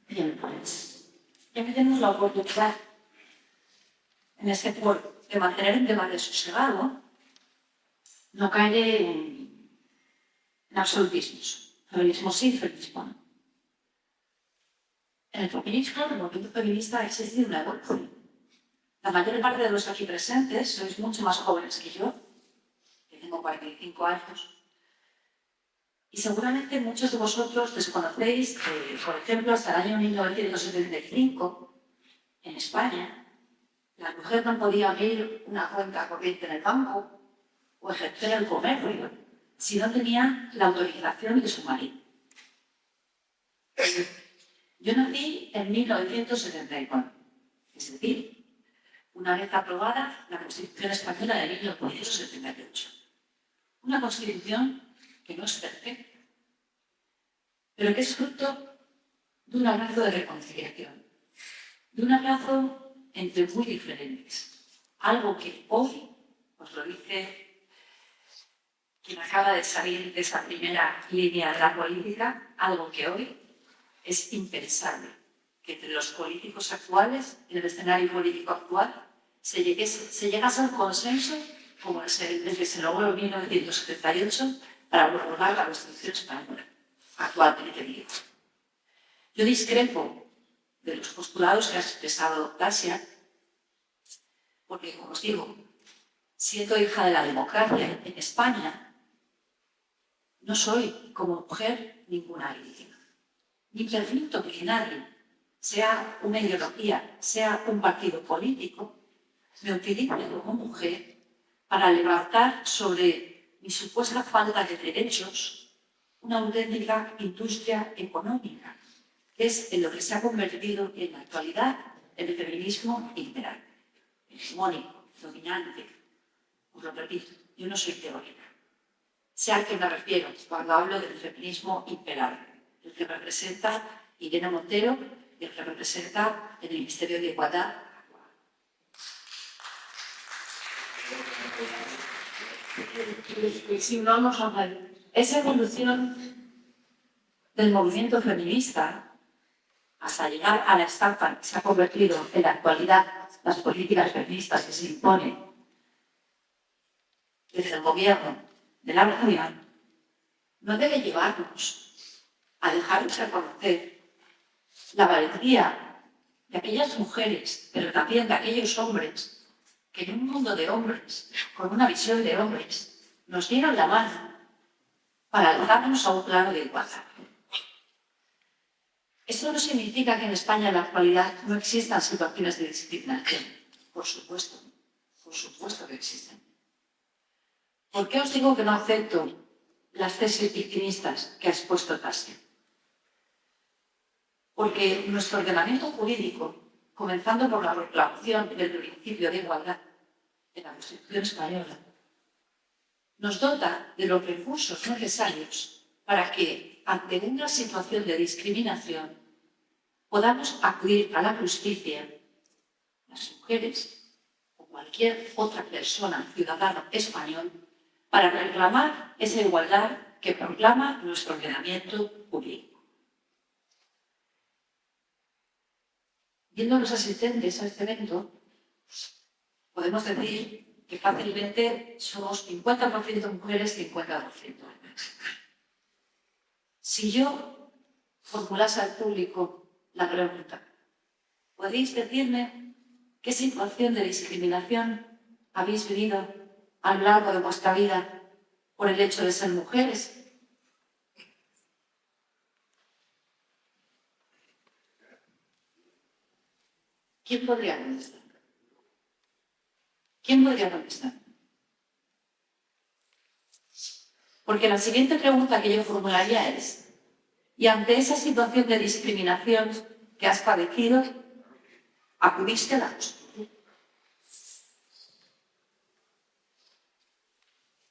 Bien, pues, ya tenemos la oportunidad en este foro de mantener un debate sosegado, no caer en absolutismos. Feminismo sí, feminismo no. En el feminismo, el movimiento feminista, ha existido una evolución. La mayor parte de los aquí presentes sois mucho más jóvenes que yo, que tengo 45 años. Y seguramente muchos de vosotros desconocéis que, por ejemplo, hasta el año 1975, en España, la mujer no podía abrir una cuenta corriente en el banco, o ejercer el comercio si no tenía la autorización de su marido. Yo nací en 1974, es decir, una vez aprobada la Constitución Española de 1978. Una Constitución que no es perfecta, pero que es fruto de un abrazo de reconciliación, de un abrazo entre muy diferentes. Algo que hoy, os lo dice quien acaba de salir de esa primera línea de la política, algo que hoy es impensable, que entre los políticos actuales, en el escenario político actual, se llegase a un consenso como el que se logró en 1978 para prorrogar la Constitución Española, actualmente vigente. Yo discrepo de los postulados que ha expresado Dacia, porque, como os digo, siendo hija de la democracia en España, no soy, como mujer, ninguna víctima. Ni permito que nadie, sea una ideología, sea un partido político, me utilice como mujer para levantar sobre mi supuesta falta de derechos una auténtica industria económica, que es en lo que se ha convertido en la actualidad el feminismo imperante, hegemónico, dominante. Os lo repito, yo no soy teórica. Sé a qué me refiero cuando hablo del feminismo imperante, el que representa Irene Montero y el que representa el Ministerio de Igualdad. Si no nos esa evolución del movimiento feminista hasta llegar a la estampa que se ha convertido en la actualidad las políticas feministas que se imponen desde el gobierno de la nación, no debe llevarnos a dejar de reconocer la valentía de aquellas mujeres, pero también de aquellos hombres que en un mundo de hombres, con una visión de hombres, nos dieron la mano para alzarnos a un plano de igualdad. Esto no significa que en España en la actualidad no existan situaciones de discriminación. Por supuesto que existen. ¿Por qué os digo que no acepto las tesis victimistas que ha expuesto Tasia? Porque nuestro ordenamiento jurídico, comenzando por la proclamación del principio de igualdad en la Constitución Española, nos dota de los recursos necesarios para que, ante una situación de discriminación, podamos acudir a la justicia, las mujeres o cualquier otra persona, ciudadano español, para reclamar esa igualdad que proclama nuestro ordenamiento jurídico. Viendo los asistentes a este evento, podemos decir que fácilmente somos 50% mujeres, 50% hombres. Si yo formulase al público la pregunta, ¿podéis decirme qué situación de discriminación habéis vivido a lo largo de vuestra vida por el hecho de ser mujeres? ¿Quién podría contestar? ¿Quién podría contestar? Porque la siguiente pregunta que yo formularía es, ¿y ante esa situación de discriminación que has padecido, acudiste a la justicia?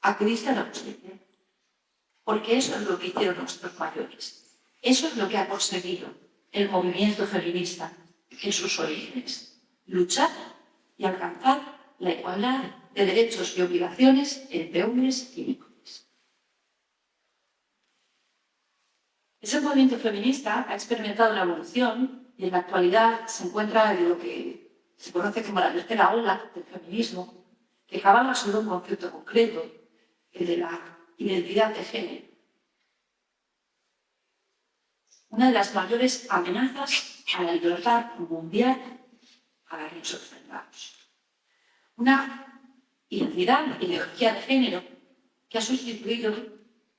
Acudiste a la justicia. Porque eso es lo que hicieron nuestros mayores. Eso es lo que ha conseguido el movimiento feminista en sus orígenes. Luchar y alcanzar la igualdad de derechos y obligaciones entre hombres y mujeres. Ese movimiento feminista ha experimentado una evolución y en la actualidad se encuentra en lo que se conoce como la tercera ola del feminismo, que cabalga sobre un concepto concreto, el de la identidad de género. Una de las mayores amenazas a la libertad mundial a la que nos enfrentamos. Una identidad, ideología de género, que ha sustituido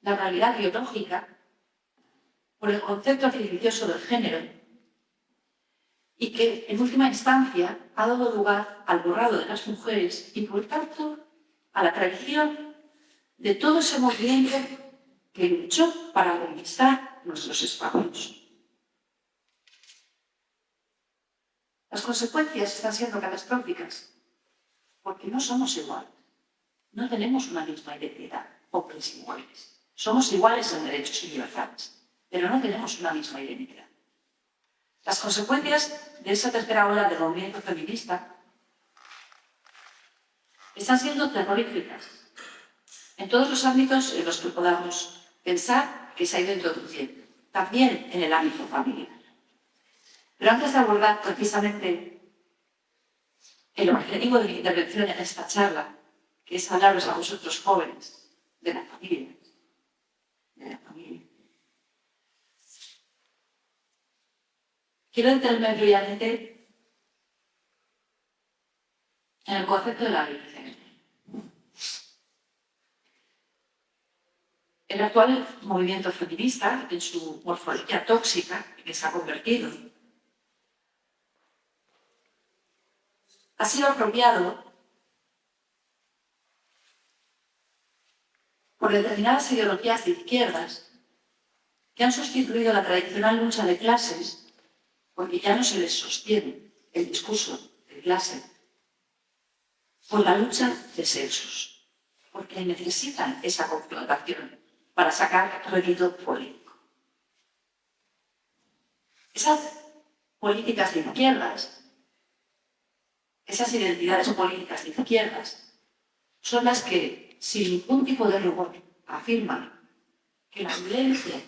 la realidad biológica por el concepto artificioso del género y que, en última instancia, ha dado lugar al borrado de las mujeres y, por tanto, a la tradición de todo ese movimiento que luchó para conquistar nuestros espacios. Las consecuencias están siendo catastróficas, porque no somos iguales. No tenemos una misma identidad, hombres iguales. Somos iguales en derechos y libertades, pero no tenemos una misma identidad. Las consecuencias de esa tercera ola del movimiento feminista están siendo terroríficas en todos los ámbitos en los que podamos pensar que se ha ido introduciendo, también en el ámbito familiar. Pero antes de abordar precisamente el objetivo de mi intervención en esta charla, que es hablaros a vosotros jóvenes de la familia, quiero detenerme brevemente en el concepto de la violencia. El actual movimiento feminista, en su morfología tóxica en que se ha convertido, ha sido apropiado por determinadas ideologías de izquierdas que han sustituido la tradicional lucha de clases porque ya no se les sostiene el discurso de clase por la lucha de sexos, porque necesitan esa confrontación para sacar rédito político. Esas políticas de izquierdas, esas identidades políticas de izquierdas, son las que, sin ningún tipo de rigor, afirman que la violencia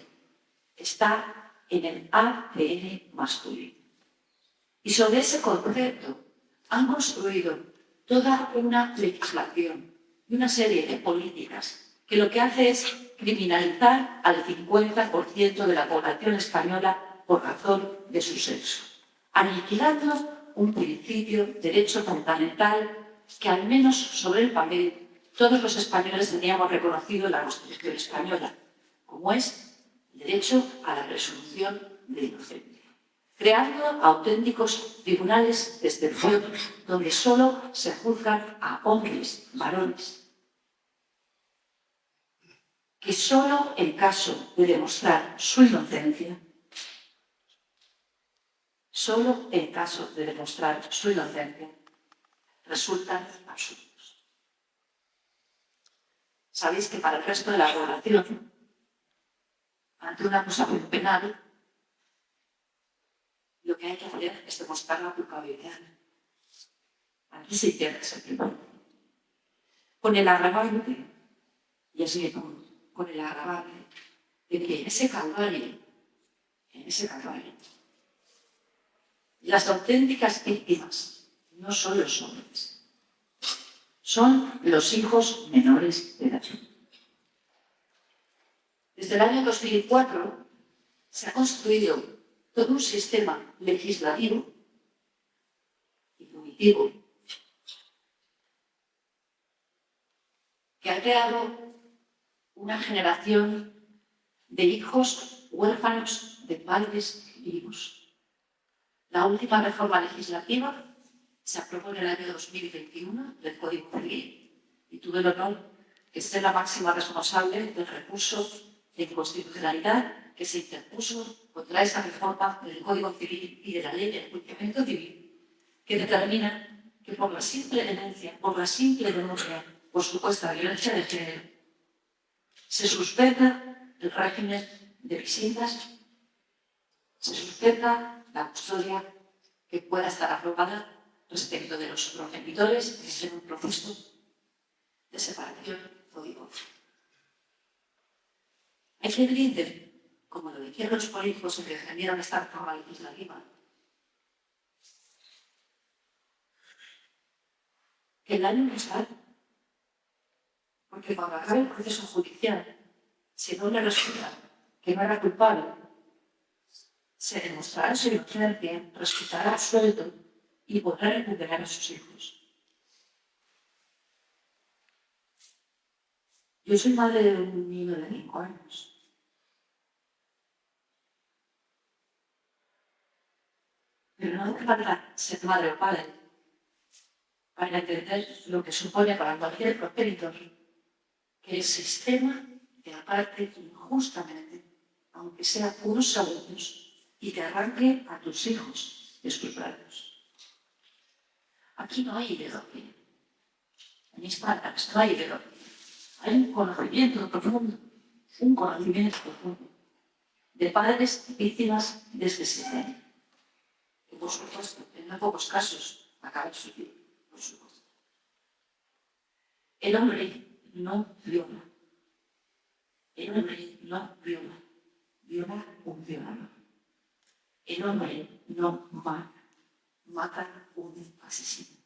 está en el ADN masculino. Y sobre ese concepto han construido toda una legislación y una serie de políticas que lo que hace es criminalizar al 50% de la población española por razón de su sexo, aniquilando un principio, derecho fundamental, que al menos sobre el papel todos los españoles teníamos reconocido en la Constitución española, como es el derecho a la presunción de inocencia, creando auténticos tribunales de excepción donde solo se juzgan a hombres, varones, que solo en caso de demostrar su inocencia, resultan absurdos. Sabéis que para el resto de la población, ante una acusación penal, lo que hay que hacer es demostrar la culpabilidad. Aquí se pierde ese tiempo. Con el agravante, y así de todo, con el agravante de que en ese calvario, las auténticas víctimas no son los hombres, son los hijos menores de edad. Desde el año 2004 se ha construido todo un sistema legislativo y punitivo que ha creado una generación de hijos huérfanos de padres vivos. La última reforma legislativa se aprobó en el año 2021 del Código Civil y tuve el honor de ser la máxima responsable del recurso de inconstitucionalidad que se interpuso contra esa reforma del Código Civil y de la Ley de Enjuiciamiento Civil, que determina que por la simple denuncia, por supuesta violencia de género, se suspenda el régimen de visitas, se suspenda la custodia que pueda estar aprobada respecto de los progenitores que estén en un proceso de separación o divorcio. Hay que decir, como lo dijeron los políticos que defendieron esta reforma legislativa, que el daño no es tal, porque cuando acabe el proceso judicial, si no le resulta que no era culpable, se demostrará su inocencia, resultará absuelto y podrá recuperar a sus hijos. Yo soy madre de un niño de 5 años. Pero no hace falta ser madre o padre para entender lo que supone para cualquier progenitor que el sistema te aparte injustamente, aunque sea puros segundos, y te arranque a tus hijos de sus brazos. Aquí no hay ideología. En Espartax no hay ideología. Hay un conocimiento profundo de padres víctimas de este sistema. Y por supuesto, en no pocos casos, acaba su vida, por supuesto. El hombre no viola. El hombre no viola. Viola un violador. El hombre no mata. Mata un asesino.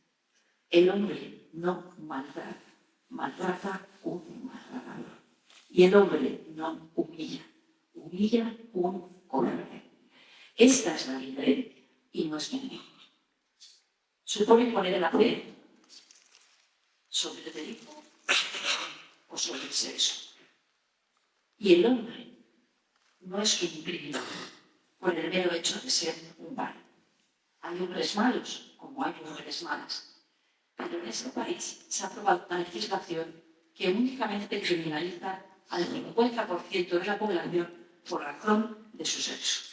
El hombre no maltrata. Maltrata un maltratador. Y el hombre no humilla. Humilla un cobarde. Esta es la vida y no es mi. Supone poner el acento sobre el delito o sobre el sexo. Y el hombre no es un criminal por el mero hecho de ser un varón. Hay hombres malos como hay mujeres malas. Pero en este país se ha aprobado una legislación que únicamente criminaliza al 50% de la población por razón de su sexo.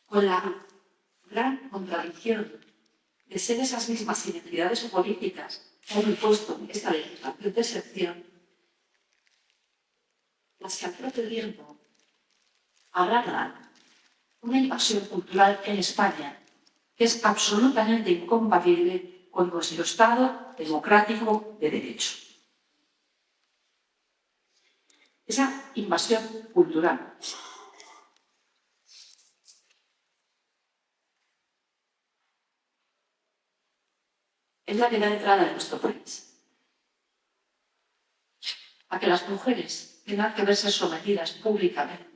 Con la gran contradicción de ser esas mismas identidades políticas que han impuesto esta legislación de excepción, las que al propio tiempo agarran una invasión cultural en España que es absolutamente incompatible con nuestro Estado democrático de derecho. Esa invasión cultural es la que da entrada en nuestro país a que las mujeres tengan que verse sometidas públicamente,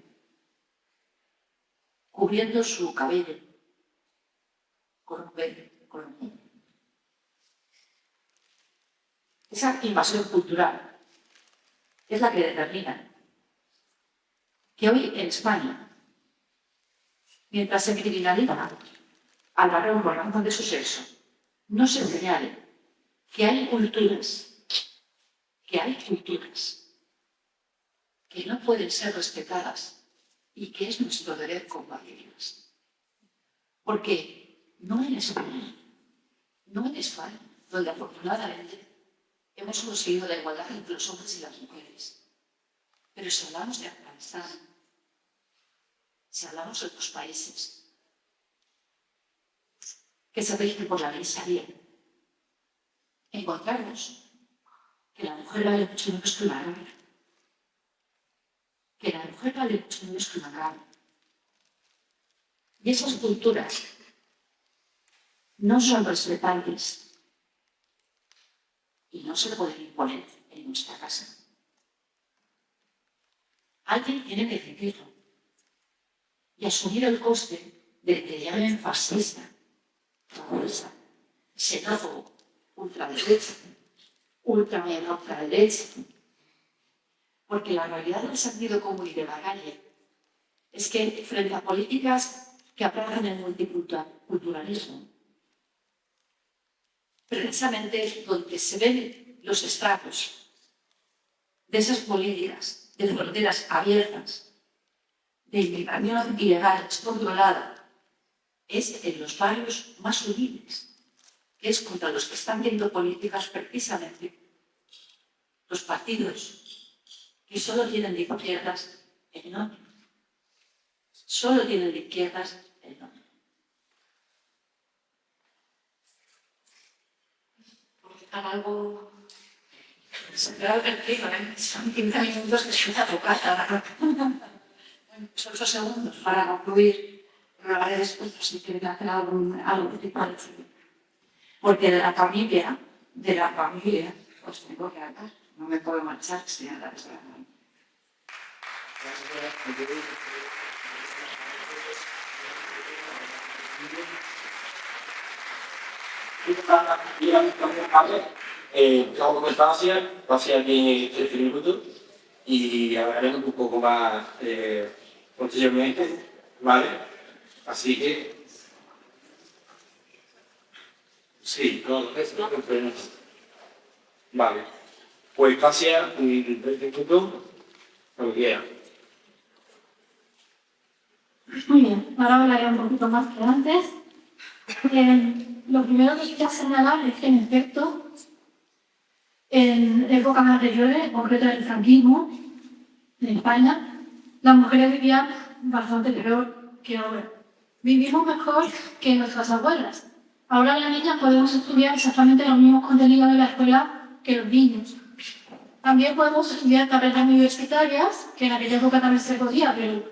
cubriendo su cabello con un velo, con un niño. Esa invasión cultural es la que determina que hoy en España, mientras se criminaliza al varón por razón de su sexo, no se señale que hay culturas que no pueden ser respetadas y que es nuestro deber combatirlas. Porque no en España, donde afortunadamente hemos conseguido la igualdad entre los hombres y las mujeres. Pero si hablamos de Afganistán, si hablamos de otros países que se rigen por la ley Sharia, encontramos que la mujer vale mucho menos que una rana. Que la mujer vale mucho menos que una rana. Y esas culturas no son respetables y no se pueden imponer en nuestra casa. Alguien tiene que decirlo y asumir el coste del que llamen fascista, terrorista, xenófobo, ultraderecha, ultraderecha. Porque la realidad del sentido común y de la calle es que frente a políticas que aplacan el multiculturalismo, precisamente donde se ven los estragos de esas políticas de fronteras abiertas, de inmigración ilegal descontrolada, es en los barrios más humildes, que es contra los que están viendo políticas precisamente los partidos que solo tienen de izquierdas el nombre. Solo tienen de izquierdas el nombre. Hagan algo... Se me ha perdido, son 15 minutos que se me ha tocado. Son 8 segundos para concluir. Me lo haré después si quieren hacer algo que te parece. Porque de la familia, os tengo que hablar. No me puedo marchar sin hablar de la familia. Como constancia, va a ser aquí 13 minutos y hablaremos un poco más posteriormente, ¿vale? Así que, sí, todo esto, vale. Pues gracias, cuando quiera. Muy bien, ahora hablaré un poquito más que antes. Lo primero que quería señalar es que, en efecto, en épocas anteriores, en concreto del franquismo, en España, las mujeres vivían bastante peor que ahora. Vivimos mejor que nuestras abuelas. Ahora las niñas podemos estudiar exactamente los mismos contenidos de la escuela que los niños. También podemos estudiar carreras universitarias, que en aquella época también se podía, pero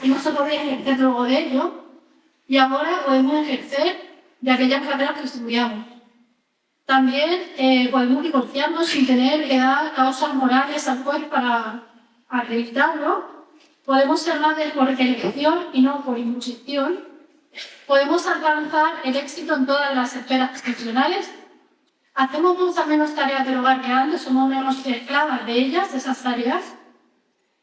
no se podía ejercer luego de ello, y ahora podemos ejercer de aquellas carreras que estudiamos. También podemos divorciarnos sin tener que dar causas morales al juez para acreditarlo. Podemos ser madres por elección y no por imposición. Podemos alcanzar el éxito en todas las esferas profesionales. Hacemos muchas menos tareas del hogar que antes, somos menos esclavas de ellas, de esas tareas.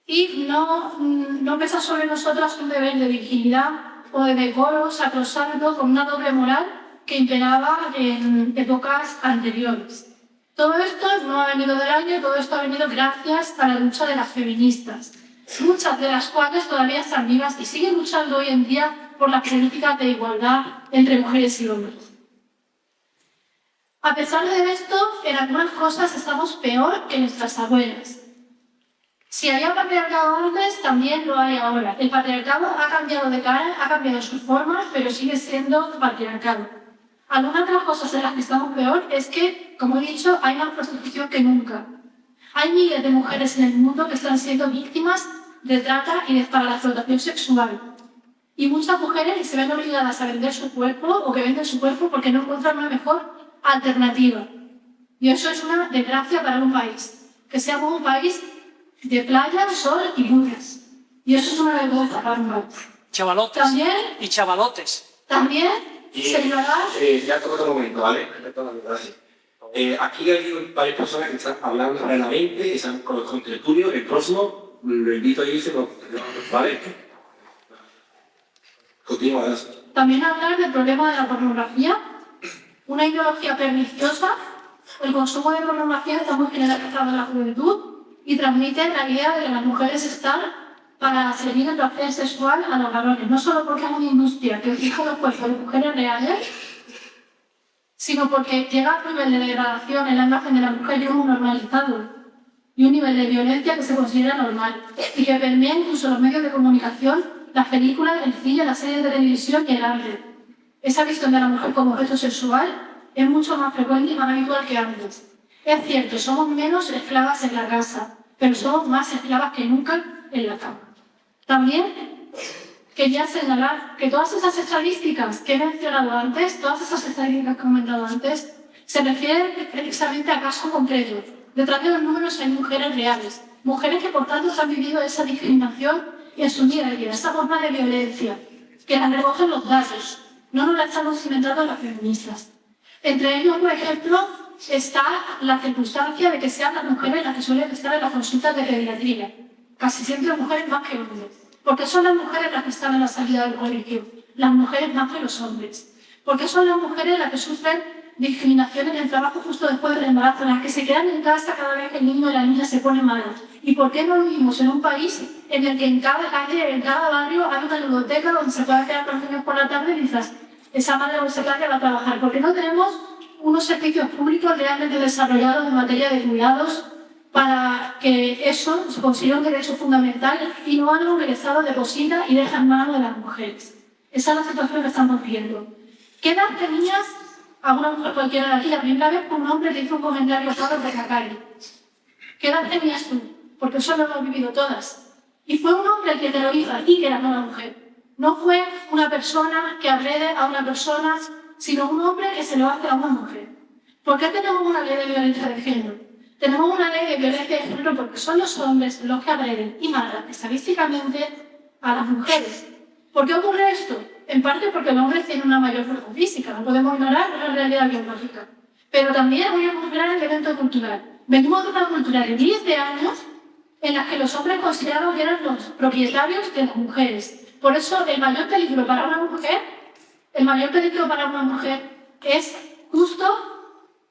Y no pesa sobre nosotras un deber de virginidad o de decoro sacrosanto con una doble moral que imperaba en épocas anteriores. Todo esto no ha venido del aire, todo esto ha venido gracias a la lucha de las feministas, muchas de las cuales todavía están vivas y siguen luchando hoy en día por las políticas de igualdad entre mujeres y hombres. A pesar de esto, en algunas cosas estamos peor que nuestras abuelas. Si había patriarcado antes, también lo hay ahora. El patriarcado ha cambiado de cara, ha cambiado sus formas, pero sigue siendo patriarcado. Algunas de las cosas en las que estamos peor es que, como he dicho, hay más prostitución que nunca. Hay miles de mujeres en el mundo que están siendo víctimas de trata y para la explotación sexual. Y muchas mujeres se ven obligadas a vender su cuerpo o que venden su cuerpo porque no encuentran una mejor alternativa. Y eso es una desgracia para un país. Que seamos un país de playa, sol y nubes. Y eso es una vergüenza para un país. Chavalotes también, y chavalotes. También, señalar... Ya toca otro momento, ¿vale? Gracias. Aquí hay varias personas que están hablando paralelamente, están con los contertulios. El próximo lo invito a irse, ¿vale? Continúa, gracias. También hablar del problema de la pornografía, una ideología perniciosa. El consumo de pornografía está muy generalizado en la juventud y transmite la idea de que las mujeres están para seguir el placer sexual a los varones, no solo porque es una industria que fija los cuerpos de mujeres reales, sino porque llega a un nivel de degradación en la imagen de la mujer ya normalizado y un nivel de violencia que se considera normal y que permea incluso los medios de comunicación, las películas, el cine, las series de televisión y el arte. Esa visión de la mujer como objeto sexual es mucho más frecuente y más habitual que antes. Es cierto, somos menos esclavas en la casa, pero somos más esclavas que nunca en la cama. También quería señalar que todas esas estadísticas que he mencionado antes, todas esas estadísticas que he comentado antes, se refieren precisamente a casos concretos. Detrás de los números hay mujeres reales, mujeres que por tanto han vivido esa discriminación en su día a día, esa forma de violencia, que la recogen los datos, no nos la estamos inventando las feministas. Entre ellos, por ejemplo, está la circunstancia de que sean las mujeres las que suelen estar en las consultas de pediatría, casi siempre mujeres más que hombres, porque son las mujeres las que están en la salida del colegio, las mujeres más que los hombres, porque son las mujeres las que sufren discriminación en el trabajo justo después del embarazo, las que se quedan en casa cada vez que el niño o la niña se pone mal. ¿Y por qué no vivimos en un país en el que en cada calle, en cada barrio hay una biblioteca donde se puedan quedar los niños por la tarde y dices, esa madre o ese padre va a trabajar? Porque no tenemos unos servicios públicos realmente desarrollados en materia de cuidados para que eso se considere un derecho fundamental y no algo que el Estado deposita y deja en manos de las mujeres. Esa es la situación que estamos viendo. ¿Qué edad tenías a una mujer cualquiera de aquí? La primera vez que un hombre te hizo un comentario claro de Cacari. ¿Qué edad tenías tú? Porque eso lo hemos vivido todas. Y fue un hombre el que te lo hizo a ti, que eras una mujer. No fue una persona que agrede a una persona, sino un hombre que se lo hace a una mujer. ¿Por qué tenemos una ley de violencia de género? Tenemos una ley de violencia de género porque son los hombres los que agreden y matan estadísticamente a las mujeres. ¿Por qué ocurre esto? En parte porque los hombres tienen una mayor fuerza física, no podemos ignorar la realidad biológica. Pero también voy a considerar el elemento cultural. Venimos de una cultura de 10 años en la que los hombres consideraban que eran los propietarios de las mujeres. Por eso el mayor peligro para una mujer es justo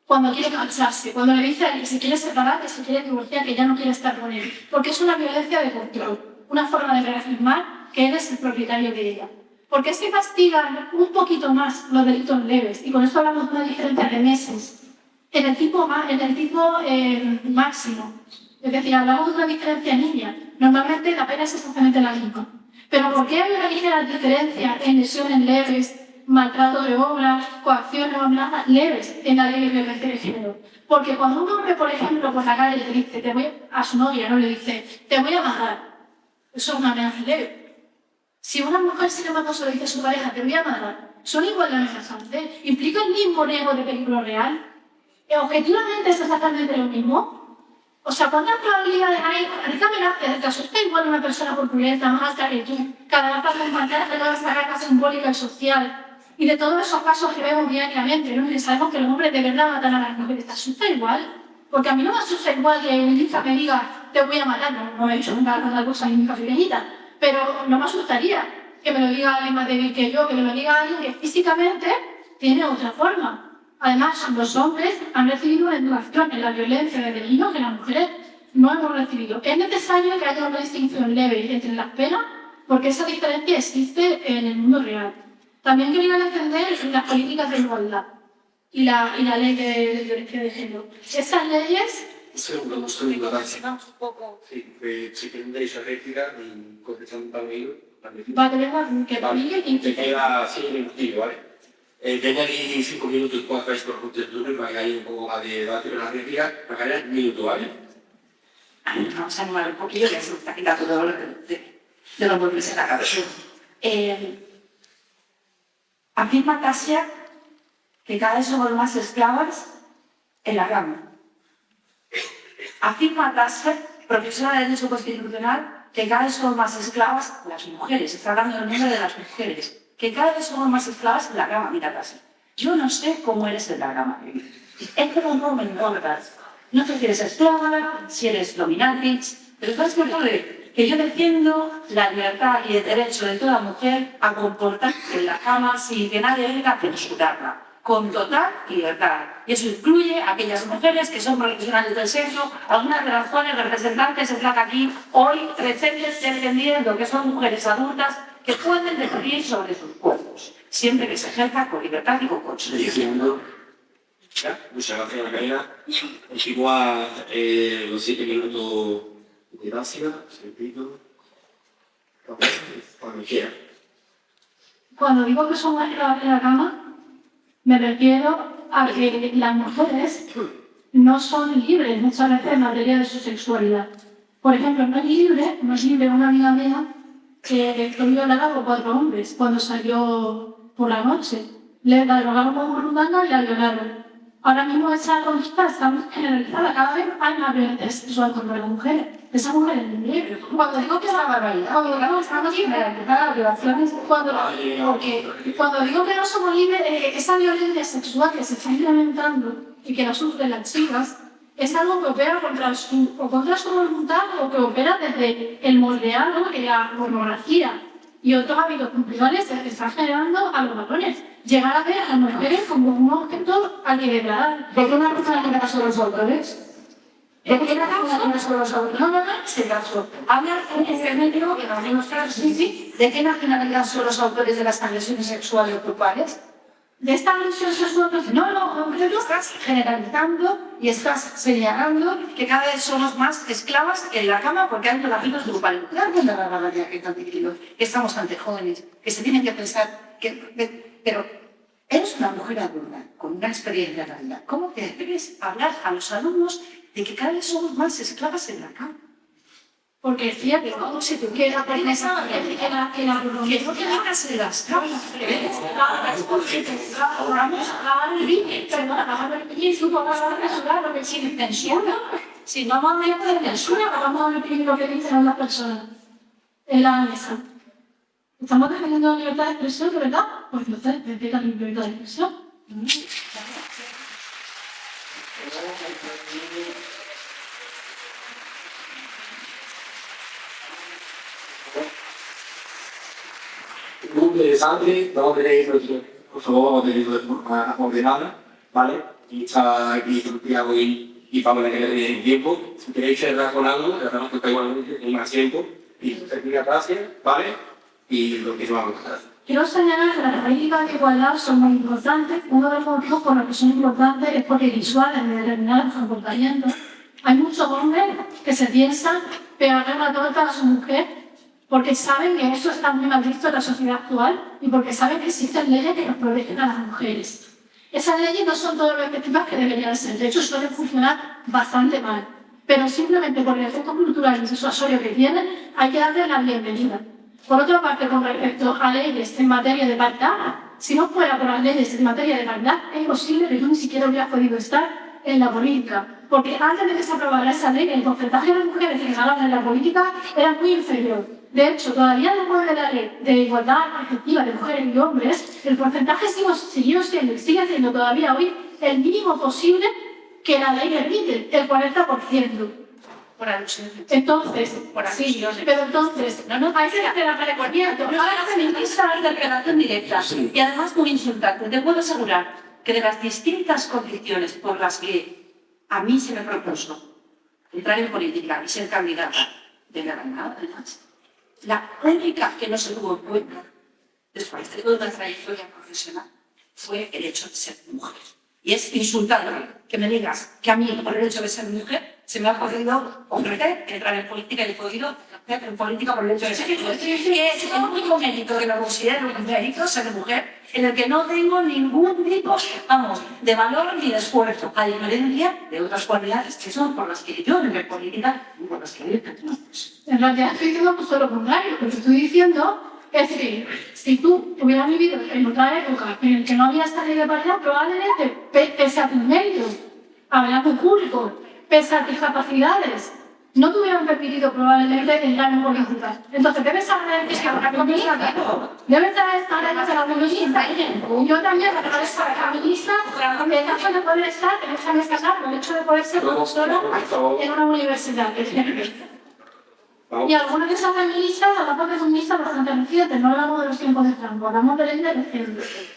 cuando quiere cansarse, cuando le dice que se quiere separar, que se quiere divorciar, que ya no quiere estar con él. Porque es una violencia de control, una forma de reafirmar que él es el propietario de ella. Porque es que castigan un poquito más los delitos leves, y con esto hablamos de una diferencia de meses, en el tipo máximo. Es decir, hablamos de una diferencia niña. Normalmente la pena es exactamente la misma. Pero ¿por qué hay una ligera diferencia en lesiones leves, maltrato de obra, coacciones o amenazas leves en la ley de violencia de género? Porque cuando un hombre, por ejemplo, por la calle le dice, a su novia, ¿no? Le dice, te voy a matar, eso es una amenaza leve. Si una mujer, sin embargo, se lo dice a su pareja, te voy a matar, son igual de amenazantes, implica el mismo riesgo de peligro real. ¿Objetivamente es exactamente lo mismo? O sea, ¿cuántas probabilidades hay? ¿Te asusta igual una persona corpulenta, más alta que tú? Cada vez pasa en pantalla de toda esa carga simbólica y social. Y de todos esos casos que vemos diariamente, ¿no? Y sabemos que los hombres de verdad matan a las mujeres. ¿Te asusta igual? Porque a mí no me asusta igual que mi hija me diga, te voy a matar. No me he hecho nunca tanta cosa a mi hija pequeñita. Pero no me asustaría que me lo diga alguien más débil que yo, que me lo diga alguien que físicamente tiene otra forma. Además, los hombres han recibido una educación en la violencia desde niños que las mujeres no hemos recibido. Es necesario que haya una distinción leve entre las penas, porque esa diferencia existe en el mundo real. También quería defender las políticas de igualdad y la ley de violencia de género. Esas leyes... Segundo, un poco. Sí, si tienen derecho a réplica, contestando para mí. Va, tenemos que Vale, y te queda 5 minutos, ¿vale? Tenía aquí 5 minutos para hacer por contestar para que haya un poco más de debate, pero la réplica para que haya un minuto, ¿vale? Vamos a animar un poquillo, que se me está quitando todo lo de los golpes en la cabeza. Afirma Kasia que cada vez somos más esclavas en la cama. Afirma Kasia, profesora de Derecho Constitucional, que cada vez somos más esclavas las mujeres. Está hablando del nombre de las mujeres. Que cada vez somos más esclavas en la cama. Mira, Kasia, yo no sé cómo eres en la cama. Es como no me importas. No sé si eres esclava, si eres dominatrix, pero estás seguro de que yo defiendo la libertad y el derecho de toda mujer a comportarse en la cama sin que nadie venga a censurarla, con total libertad. Y eso incluye a aquellas mujeres que son profesionales del sexo, algunas de las cuales representantes están aquí hoy presentes defendiendo que son mujeres adultas que pueden decidir sobre sus cuerpos, siempre que se ejerza con libertad y con conciencia. Muchas gracias, Macarena. Continúa los 7 minutos de Dacia, repito. Cuando quiera. Cuando digo que son más esclavas de la cama, me refiero a que las mujeres no son libres muchas veces en materia de su sexualidad. Por ejemplo, no es libre una amiga mía que fue violada por 4 hombres cuando salió por la noche. Le drogaron con burundanga y la violaron. Ahora mismo esa conducta está generalizada, cada vez hay más violencia sexual contra las mujeres. Esa mujer es libre. Cuando digo que estamos generalizadas violaciones, cuando digo que no somos libres, esa violencia sexual que se está implementando y que la sufren las chicas, es algo que opera contra su voluntad o que opera desde el moldeado que la pornografía y otros hábitos culturales se están generando a los varones. Llegar a ver a las mujeres como un objeto al que degradar. ¿De qué una persona son los autores? ¿De qué nacionalidad son los autores? No, este caso. Habla médico que en algunos casos sí. ¿De qué nacionalidad son los autores de las agresiones sexuales grupales? De esta agresión sexual, No, estás generalizando y estás señalando que cada vez somos más esclavas en la cama porque hay relaciones grupales. ¿Te das cuenta de la barbaridad que están diciendo? Que estamos ante jóvenes, que se tienen que pensar pero eres una mujer adulta con una experiencia de la vida. ¿Cómo te atreves a hablar a los alumnos de que cada vez somos más esclavas en la cama? porque decía que no se te queda por esa que no te metas en las camas. Si no vamos a hablar de censura, vamos a hablar de lo que dicen las personas en la mesa. ¿Estamos defendiendo la libertad de expresión, de verdad? Pues entonces, defender la libertad de expresión. Muy interesante, vamos a tener, por favor, vamos a tenerlo de forma ordenada, ¿vale? y está aquí Santiago y Paula que le den tiempo. Si queréis cerrar con algo, cerramos porque igualmente hay más tiempo. Y termina gracias, ¿vale? Y lo que se va a contar. Quiero señalar que las políticas de igualdad son muy importantes. Uno de los motivos por los que son importantes es porque disuaden de determinados comportamientos. Hay muchos hombres que se piensan pegarle una torta a su mujer porque saben que eso está muy mal visto en la sociedad actual y porque saben que existen leyes que nos protegen a las mujeres. Esas leyes no son todo lo efectivas que deberían ser, de hecho suelen funcionar bastante mal, pero simplemente por el efecto cultural y disuasorio que tienen hay que darle la bienvenida. Por otra parte, con respecto a leyes en materia de paridad, si no fuera por las leyes en materia de paridad, es imposible que tú ni siquiera hubieras podido estar en la política. Porque antes de que se aprobara esa ley, el porcentaje de mujeres que ganaban en la política era muy inferior. De hecho, todavía después de la ley de igualdad efectiva de mujeres y hombres, el porcentaje siguió siendo y sigue siendo todavía hoy el mínimo posible que la ley permite, el 40%. Por alusión. Entonces, Por sí, alusiones. pero entonces, hay que hacer la recuerdo. Ahora feminista es de relación directa y además muy insultante. Te puedo asegurar que de las distintas condiciones por las que a mí se me propuso entrar en política y ser candidata de Granada, además, la única que no se tuvo en cuenta después de toda una trayectoria profesional fue el hecho de ser mujer. Y es insultante que me digas que a mí, por el hecho de ser mujer, se me ha podido ofrecer entrar en política y he podido entrar en política por el hecho de ser mujer. Que es el único mérito que me considero un mérito ser mujer, en el que no tengo ningún tipo, vamos, de valor ni de esfuerzo, a diferencia de otras cualidades que son por las que yo entré en política y por las que yo entré en política. En realidad estoy diciendo justo lo contrario, lo que estoy diciendo es que si tú hubieras vivido en otra época en la que no había esta ley de paridad, probablemente, pese a tus méritos, hablando en público, pese a tus capacidades, no te hubieran permitido probablemente entrar en política. Entonces debes agradecer a la feminista, debes agradecer a la feminista. Yo también agradezco a la feminista el hecho de poder estar en esta mesa, el hecho de poder ser profesora en una universidad. Y algunas de esas feministas, hablamos de feministas bastante recientes, no hablamos de los tiempos de Franco, hablamos de leyes recientes,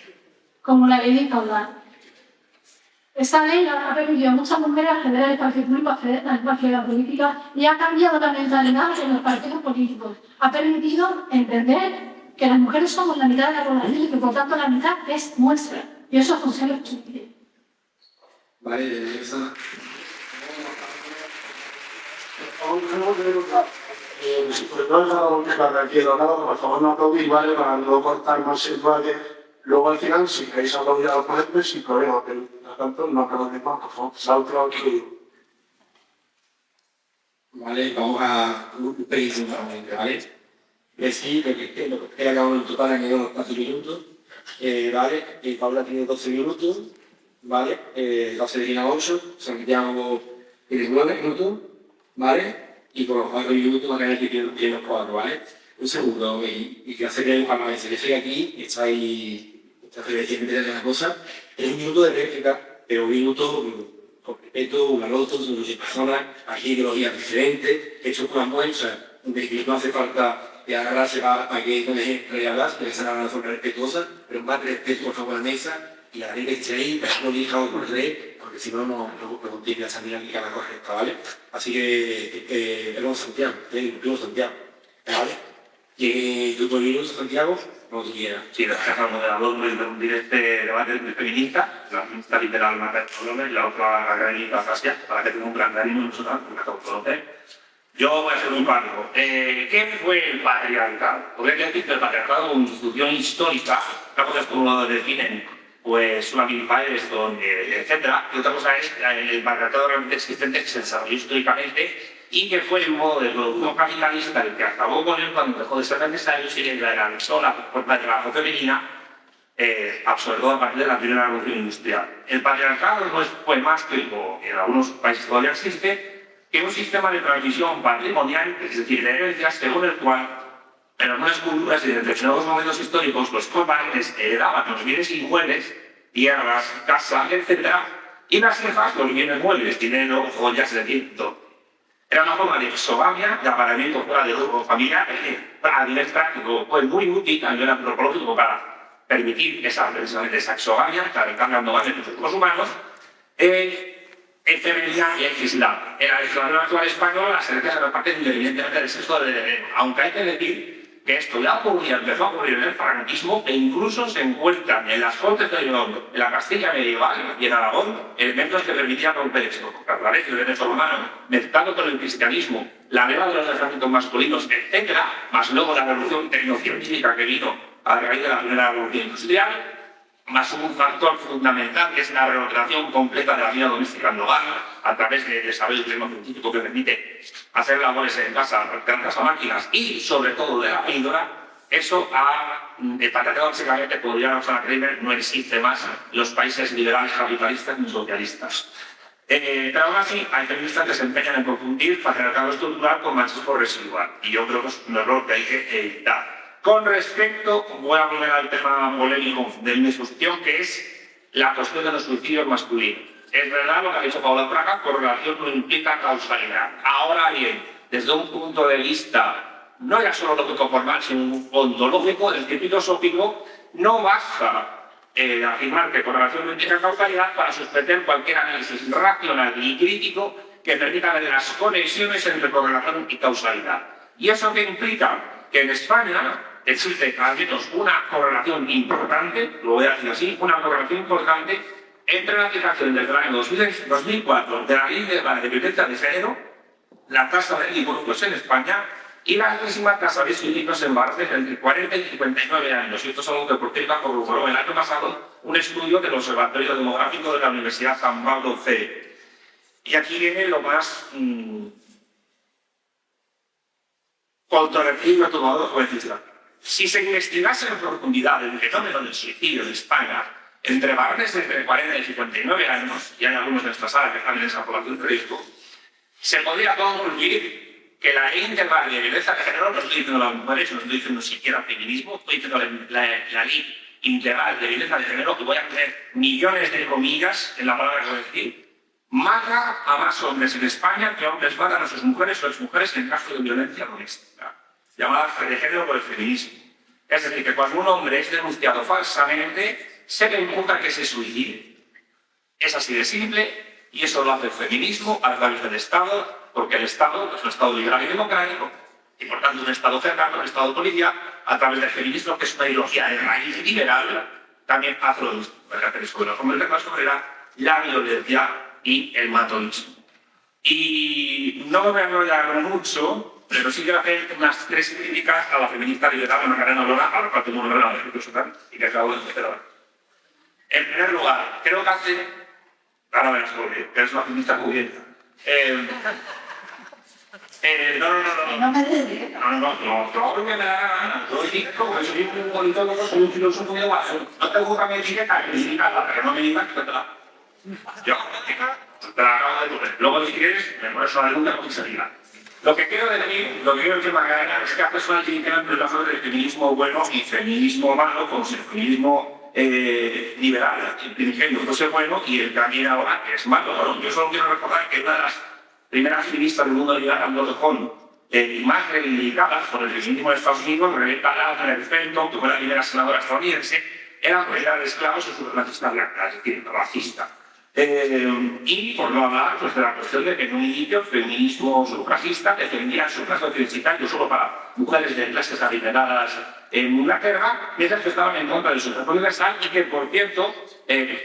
como la ley de igualdad. Esta ley ha permitido a muchas mujeres acceder al espacio público, acceder al espacio de la política y ha cambiado la mentalidad en los partidos políticos. Ha permitido entender que las mujeres somos la mitad de la población y que por tanto la mitad es nuestra. Y eso funciona mucho bien. Vale, esa. Si por todo es algo que para aquí nada, por favor no aplaudís, ¿vale? Para no cortar más el valle. Luego al final, si queréis aplaudir a los ponentes, sin problema, pero por tanto no aplaudís más, por favor. Salto aquí. Vale, vamos a un pequeño nuevamente, ¿vale? Decir que lo que he acabado en total han ido 4 minutos, ¿vale? Paula tiene 12 minutos, ¿vale? José tiene 8, Santiago tiene 9 minutos, ¿vale? Y con los 4 minutos van a tener que tiene los 4, ¿vale? Un segundo, y que hace que cuando se llegue aquí, estáis recién de la cosa, es un minuto de réplica, pero un minuto con respeto, un al otro, son 200 personas, aquí ideologías diferentes, hechos con amor, o sea, no hace falta que agarrarse para que no deje de hablar, que sea una forma respetuosa, pero más respeto por favor a la mesa y la gente que esté ahí, pero no diga por ley, porque si no, no contiene esa dinámica la correcta, ¿vale? Así que, perdón, Santiago, ¿vale? Que tu minutos, Santiago, como tú quieras. Sí, gracias al moderador por interrumpir este debate feminista, la feminista literal Marta Colón y la otra académica Frasia, para que tenga un gran ánimo y nosotros, porque acabo de conocer. Yo voy a ser muy práctico. ¿Qué fue el patriarcado? Porque hay que decir que el patriarcado como institución histórica, una cosa es como lo definen, pues una Firestone, etcétera, y otra cosa es el patriarcado realmente existente que se desarrolló históricamente y que fue el modo de producción capitalista el que acabó con él cuando dejó de ser necesario y que la sola por la trabajo femenina, sobre todo a partir de la primera revolución industrial. El patriarcado no fue más que, en algunos países todavía existe, que un sistema de transmisión patrimonial, es decir, de herencias, según el cual en algunas culturas y en determinados momentos históricos los padres heredaban los bienes inmuebles, tierras, casas, etc. Y las hijas los bienes muebles, dinero, joyas, es decir, todo. Era una forma de exogamia, de apareamiento fuera del grupo familiar, a nivel práctico fue muy útil a nivel antropológico para permitir esa exogamia, para cambiando más entre los humanos, En femenidad y legislar. En la legislación actual española las herencias se reparten independientemente del sexo del heredero, aunque hay que decir que esto ya ocurría, empezó a ocurrir en el franquismo e incluso se encuentran en las Cortes de León, en la Castilla medieval y en Aragón elementos que permitían romper esto, porque a través del derecho romano, mezclado con el cristianismo, la guerra de los ejércitos masculinos, etc., más luego la revolución tecnocientífica que vino a raíz de la primera revolución industrial, más un factor fundamental que es la reordenación completa de la vida doméstica en el hogar a través del desarrollo tecnocientífico que permite hacer labores en casa, gracias a máquinas y sobre todo de la píldora, eso paradójicamente podríamos creer no existe más en los países liberales, capitalistas ni socialistas. Pero aún así hay feministas que se empeñan en confundir patriarcado estructural con machismo residual y yo creo que es un error que hay que evitar. Con respecto, voy a volver al tema polémico de mi exposición, que es la cuestión de los suicidios masculinos. Es verdad lo que ha dicho Paula Fraga, correlación no implica causalidad. Ahora bien, desde un punto de vista no ya solo lógico formal, sino ontológico, el filosófico, no basta afirmar que correlación no implica causalidad para suspender cualquier análisis racional y crítico que permita ver las conexiones entre correlación y causalidad. ¿Y eso qué implica? Que en España existe al menos una correlación importante, lo voy a decir así, una correlación importante entre la aplicación desde el año 2004 de la Ley de Violencia de Género, la tasa de divorcios en España y la altísima tasa de suicidios en varones entre 40 y 59 años. Y esto es algo que por cierto corroboró el año pasado un estudio del Observatorio Demográfico de la Universidad San Pablo CE. Y aquí viene lo más controvertido y turbador, como decía. Si se investigase en profundidad el fenómeno del suicidio en España entre varones entre 40 y 59 años, y hay algunos de nuestra sala que están en esa población de riesgo, se podría concluir que la ley integral de violencia de género, no estoy diciendo las mujeres, no estoy diciendo siquiera feminismo, estoy diciendo la ley integral de violencia de género, que voy a poner millones de comillas en la palabra que voy a decir, mata a más hombres en España que hombres matan a sus mujeres o exmujeres en caso de violencia doméstica, llamada de género por el feminismo. Es decir, que cuando un hombre es denunciado falsamente, se le imputa que se suicide. Es así de simple, y eso lo hace el feminismo a través del Estado, porque el Estado es un Estado liberal y democrático, y por tanto un Estado cercano, un Estado policial, a través del feminismo, que es una ideología de raíz liberal, también hace lo mismo. Los hombres de clase obrera, la violencia y el matonismo. Y no me voy a enrollar mucho, pero sí quiero hacer unas 3 críticas a la feminista liberal, una cadena Aurora, a la cual tengo una gran discusión y que acabo de empezar ahora. En primer lugar, creo que hace... Ahora verás sobre, que es una feminista cubierta. No me dediques. No, porque me da la gana. Yo digo, soy un politólogo, soy un filósofo de base. No te gusta mi etiqueta, que significa, pero no me digas que te la... Yo, te la acabo de poner. Luego, si quieres, me pones una pregunta con se diga. Lo que quiero decir, Magdalena, es que haces una crítica entre el feminismo bueno y feminismo malo, como si el feminismo liberal, primigenio, fuese bueno y el también ahora es malo. Bueno, yo solo quiero recordar que una de las primeras feministas del mundo liberal, anglosajón, más reivindicadas por el feminismo de Estados Unidos, Rebecca Laffer Fenton, que fue la primera senadora estadounidense, era propiedad de esclavos y supremacista blanca, es decir, racista. Y por no hablar pues, de la cuestión de que en un inicio el feminismo sufragista defendía su clase universitaria solo para mujeres de clases adineradas en Inglaterra, mientras que estaban en contra del sufragio universal y que, por cierto,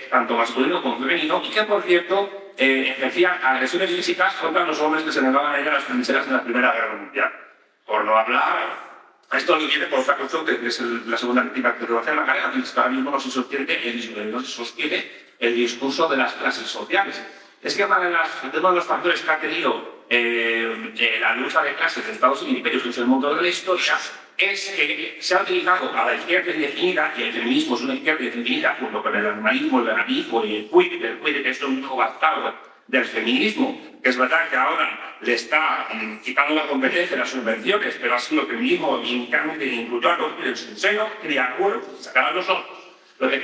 tanto masculino como femenino, y que, por cierto, ejercían agresiones físicas contra los hombres que se negaban a ir a las trincheras en la Primera Guerra Mundial. Por no hablar, esto lo viene por otra cuestión, que es la segunda crítica que te voy a hacer en la cadena, que es que ahora mismo no se sostiene el discurso de las clases sociales. Es que uno de los factores que ha tenido la lucha de clases de Estados Unidos en el mundo de la historia es que se ha utilizado a la izquierda indefinida, y el feminismo es una izquierda indefinida, junto con el animalismo, el veganismo y el cuide, que es un hijo bastardo del feminismo, que es verdad que ahora le está quitando la competencia de las subvenciones, pero ha sido el feminismo internamente incluyó a los en su seno, y de acuerdo, sacar a los otros. Lo que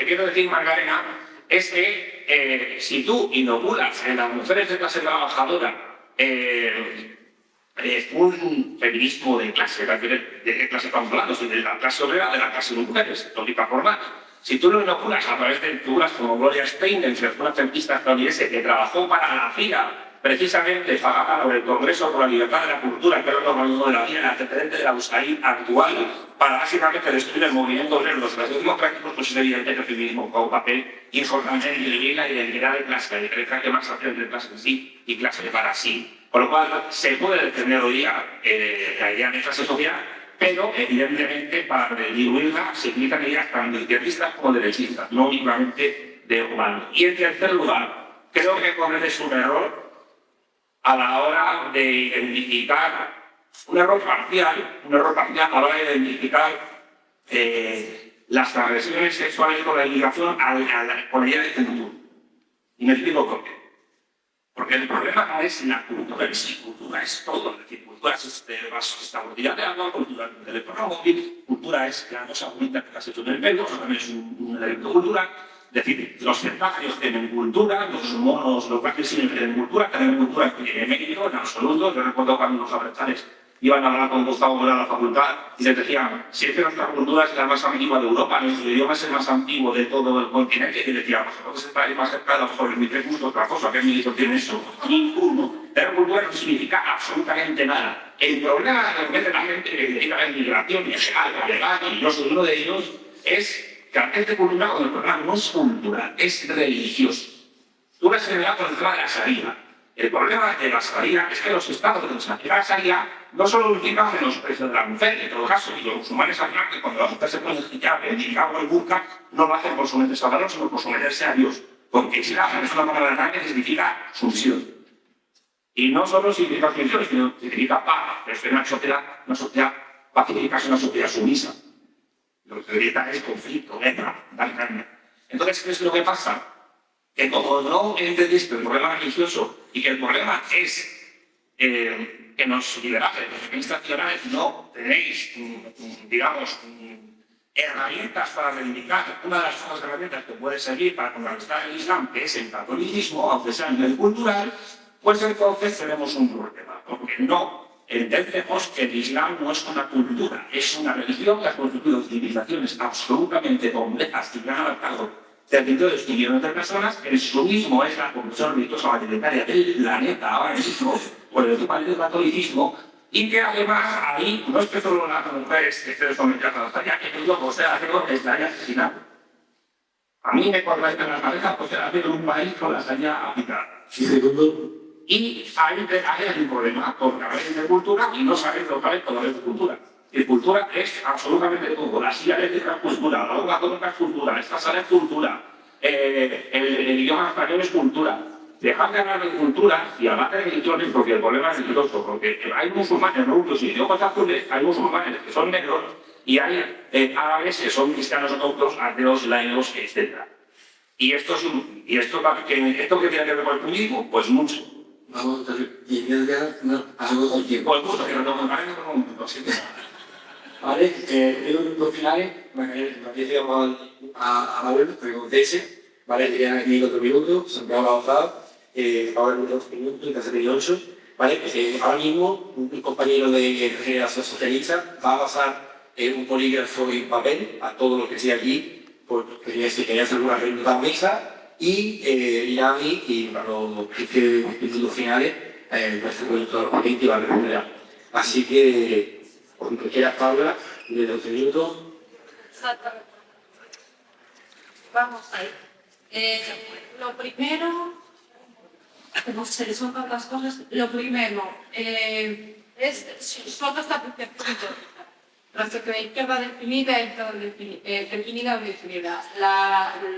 quiero decir, Magdalena, es que si tú inoculas en las mujeres de clase trabajadora un feminismo de clase, ¿de qué clase estamos hablando? De la clase obrera, de la clase de mujeres, de lógica formal. Si tú lo inoculas a través de figuras como Gloria Steinem, que fue una feminista estadounidense que trabajó para la CIA, precisamente para el Congreso por la Libertad de la Cultura, que era el organismo de la vida, el antecedente de la USAID actual, para básicamente destruir el movimiento obrero, los relaciones democráticos, pues es evidente que el feminismo juega un papel importante en dividir la identidad de clase, la diferencia que más hace entre clase en sí y clase para sí. Por lo cual, se puede defender hoy día la idea de clase social, pero evidentemente para diluirla se utilizan ideas tanto izquierdistas como derechistas, no únicamente de humanos. Y en tercer lugar, creo que cometes un error a la hora de identificar, un error parcial a la hora de identificar las agresiones sexuales con la ligación con la idea de cultura. Y me explico por qué. Porque el problema no es la cultura en sí, cultura es todo. Es decir, cultura es este vaso que está botellado de agua, cultura es un teléfono móvil, cultura es la cosa bonita que has hecho en el pelo, eso también es un elemento cultural. Es decir, los centenarios tienen cultura, los monos, los campesinos tienen cultura, tienen cultura que tiene mérito en absoluto. Yo recuerdo cuando los abertzales iban a hablar con Gustavo Mora a la facultad y les decían, si es que nuestra cultura es la más antigua de Europa, nuestro idioma es el más antiguo de todo el continente, y decía, vosotros estáis más cerca de los jóvenes, mi gusto, otra cosa, ¿qué mérito tiene eso? Ninguno. Tener cultura no significa absolutamente nada. El problema de la gente que dedica a la inmigración legal, y yo soy uno de ellos, es que la gente cultural con el problema no es cultural, es religioso. Tú ves en con el tema de la Sharia. El problema de la Sharia es que los estados de la Sharia no solo implican menosprecio de la mujer, en todo caso, y los musulmanes afirman que cuando la mujer se pone el hijab, el niqab o el burka, no lo hacen por someterse a Dios, sino por someterse a Dios. Porque Islam es una palabra grande que significa sumisión. Y no solo significa sumisión, sino significa paz. Es una sociedad pacífica, es una sociedad sumisa. Lo que grita es conflicto, guerra, daño. Entonces, ¿qué es lo que pasa? Que como no entendiste el problema religioso y que el problema es que los liberales, los feministas liberales, no tenéis, digamos, herramientas para reivindicar una de las pocas herramientas que puede servir para contrarrestar el Islam, que es el catolicismo, aunque sea a nivel cultural, pues entonces tenemos un problema, porque no entendemos que el Islam no es una cultura, es una religión que ha constituido civilizaciones absolutamente complejas y que han adaptado territorios y millones de personas. El sunismo es la confesión religiosa mayoritaria del planeta ahora mismo, por el equivalente del catolicismo, y que además ahí no es que solo las mujeres que estén sometidas a la Sharia, que yo José Arcego estaría asesinado. A mí me corre en la cabeza José Arcego en un país con la Sharia aplicada. Y ahí hay un problema, porque habláis de cultura y no sabéis lo que habéis cuando habláis de cultura. Y cultura es absolutamente todo. La silla eléctrica es cultura, la bomba atómica es cultura, esta sala es cultura, el idioma español es cultura. Dejad de hablar de cultura y hablar de religiones, porque el problema es religioso, porque hay musulmanes rubios y de ojos azules, hay musulmanes que son negros y hay árabes que son cristianos ortodoxos, ateos, laicos, etc. Y esto que tiene que ver con el feminismo, pues mucho. Vamos a ver, y algo con tiempo. Pues mucho, que no tengo un así que... Vale, en los finales, bueno, decíamos a Manuel, que me conteste, vale, tenían aquí 4 minutos, Santiago avanzado, ahora en 2 minutos, y casi 8, vale, ahora mismo un compañero de Generación Socialista va a pasar un polígrafo y papel a todos los que esté aquí, porque si quería hacer una pregunta a la mesa, y ya a mí, y para los 15 minutos finales, pues todos los 20 y va a responder. Así que, cuando quieras, Paula, de 12 minutos. Exactamente. Vamos a ir. Lo primero, no sé, son tantas cosas. Lo primero, solo está punto. Respecto a la izquierda definida definida o definida.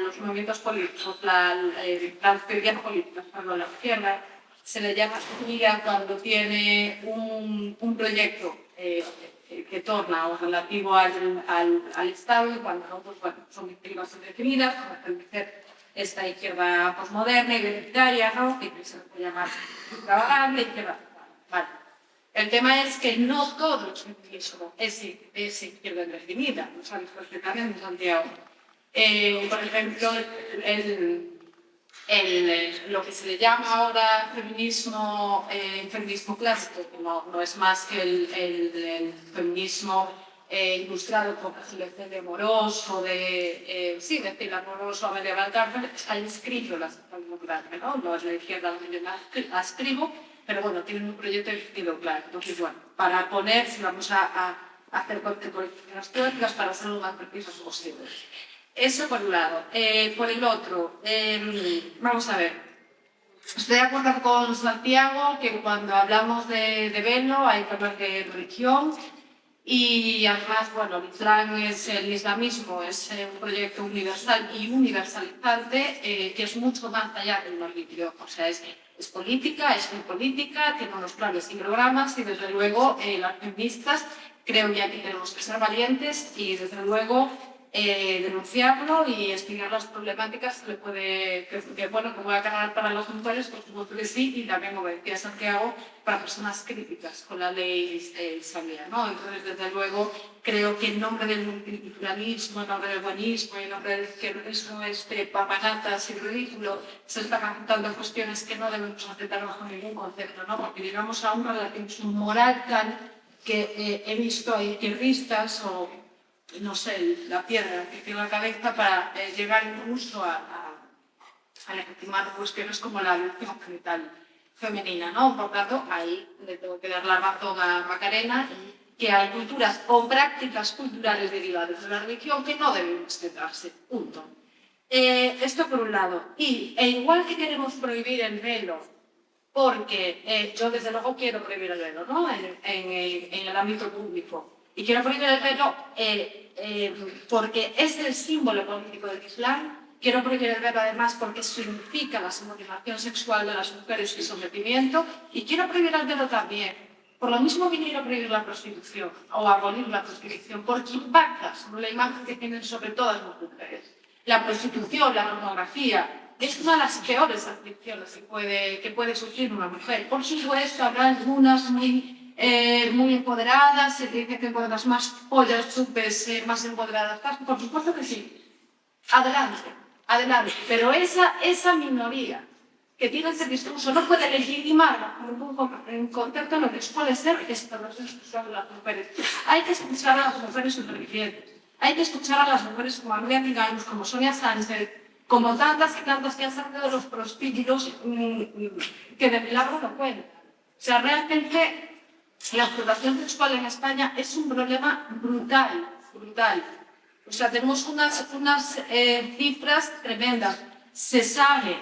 Los movimientos políticos, las teorías políticas, cuando la izquierda se le llama definida cuando tiene un proyecto que torna o relativo al Estado, y cuando no, pues bueno, son víctimas indefinidas, como establecer esta izquierda posmoderna, identitaria, ¿no? Que se puede llamar extravagante, izquierda. Vale. El tema es que no todo el feminismo es izquierda indefinida, lo sabes perfectamente, Santiago. Por ejemplo, lo que se le llama ahora feminismo clásico, que no es más que el feminismo ilustrado con selección de Morós o de Pilar Morós o Amelia Valcárcel, han escrito la socialdemocracia, ¿no? Los de izquierda la escribo, pero bueno, tienen un proyecto definido claro. Entonces, bueno, para poner, si vamos a hacer políticas teóricas para ser lo más precisas posible. Eso por un lado. Por el otro, vamos a ver. Estoy de acuerdo con Santiago que cuando hablamos de velo hay que hablar de religión y además, bueno, el islamismo es un proyecto universal y universalizante que es mucho más allá de una religión. O sea, es política, es muy política, tiene unos planes y programas y desde luego las feministas creo que aquí tenemos que ser valientes y desde luego denunciarlo y estudiar las problemáticas que puede acarrear para las mujeres, por supuesto que sí, y también, como decía Santiago, para personas críticas con la ley islamía, ¿no? Entonces, desde luego, creo que en nombre del multiculturalismo, en nombre del buenismo, en nombre del izquierdismo, papanatas y ridículo, se están apuntando cuestiones que no debemos aceptar bajo ningún concepto, ¿no? Porque llegamos a un relativismo moral tal que he visto a izquierdistas o no sé, la piedra que tiene la cabeza para llegar incluso a legitimar cuestiones como la elección genital femenina, ¿no? Por tanto, ahí le tengo que dar la razón a Macarena, que hay culturas o prácticas culturales derivadas de la religión que no deben respetarse, punto. Esto por un lado. Igual que queremos prohibir el velo, porque yo desde luego quiero prohibir el velo, ¿no? En el ámbito público. Y quiero prohibir el velo porque es el símbolo político del Islam. Quiero prohibir el velo además porque significa la subordinación sexual de las mujeres y sometimiento. Y quiero prohibir el velo también, por lo mismo que quiero prohibir la prostitución o abolir la prostitución, porque impacta sobre la imagen que tienen sobre todas las mujeres. La prostitución, la pornografía, es una de las peores aflicciones que puede sufrir una mujer. Por supuesto, habrá algunas muy empoderadas, se dice que con las más pollas chupes más empoderadas estás, por supuesto que sí. Adelante. Pero esa minoría que tiene ese discurso no puede legitimarla en un concepto en lo que suele ser explotación sexual de las mujeres. Hay que escuchar a las mujeres supervivientes, hay que escuchar a las mujeres como Amelia Piganos, como Sonia Sánchez, como tantas y tantas que han salido de los prostíbulos que de milagro no cuentan. O sea, realmente la explotación sexual en España es un problema brutal. O sea, tenemos unas cifras tremendas. Se sabe,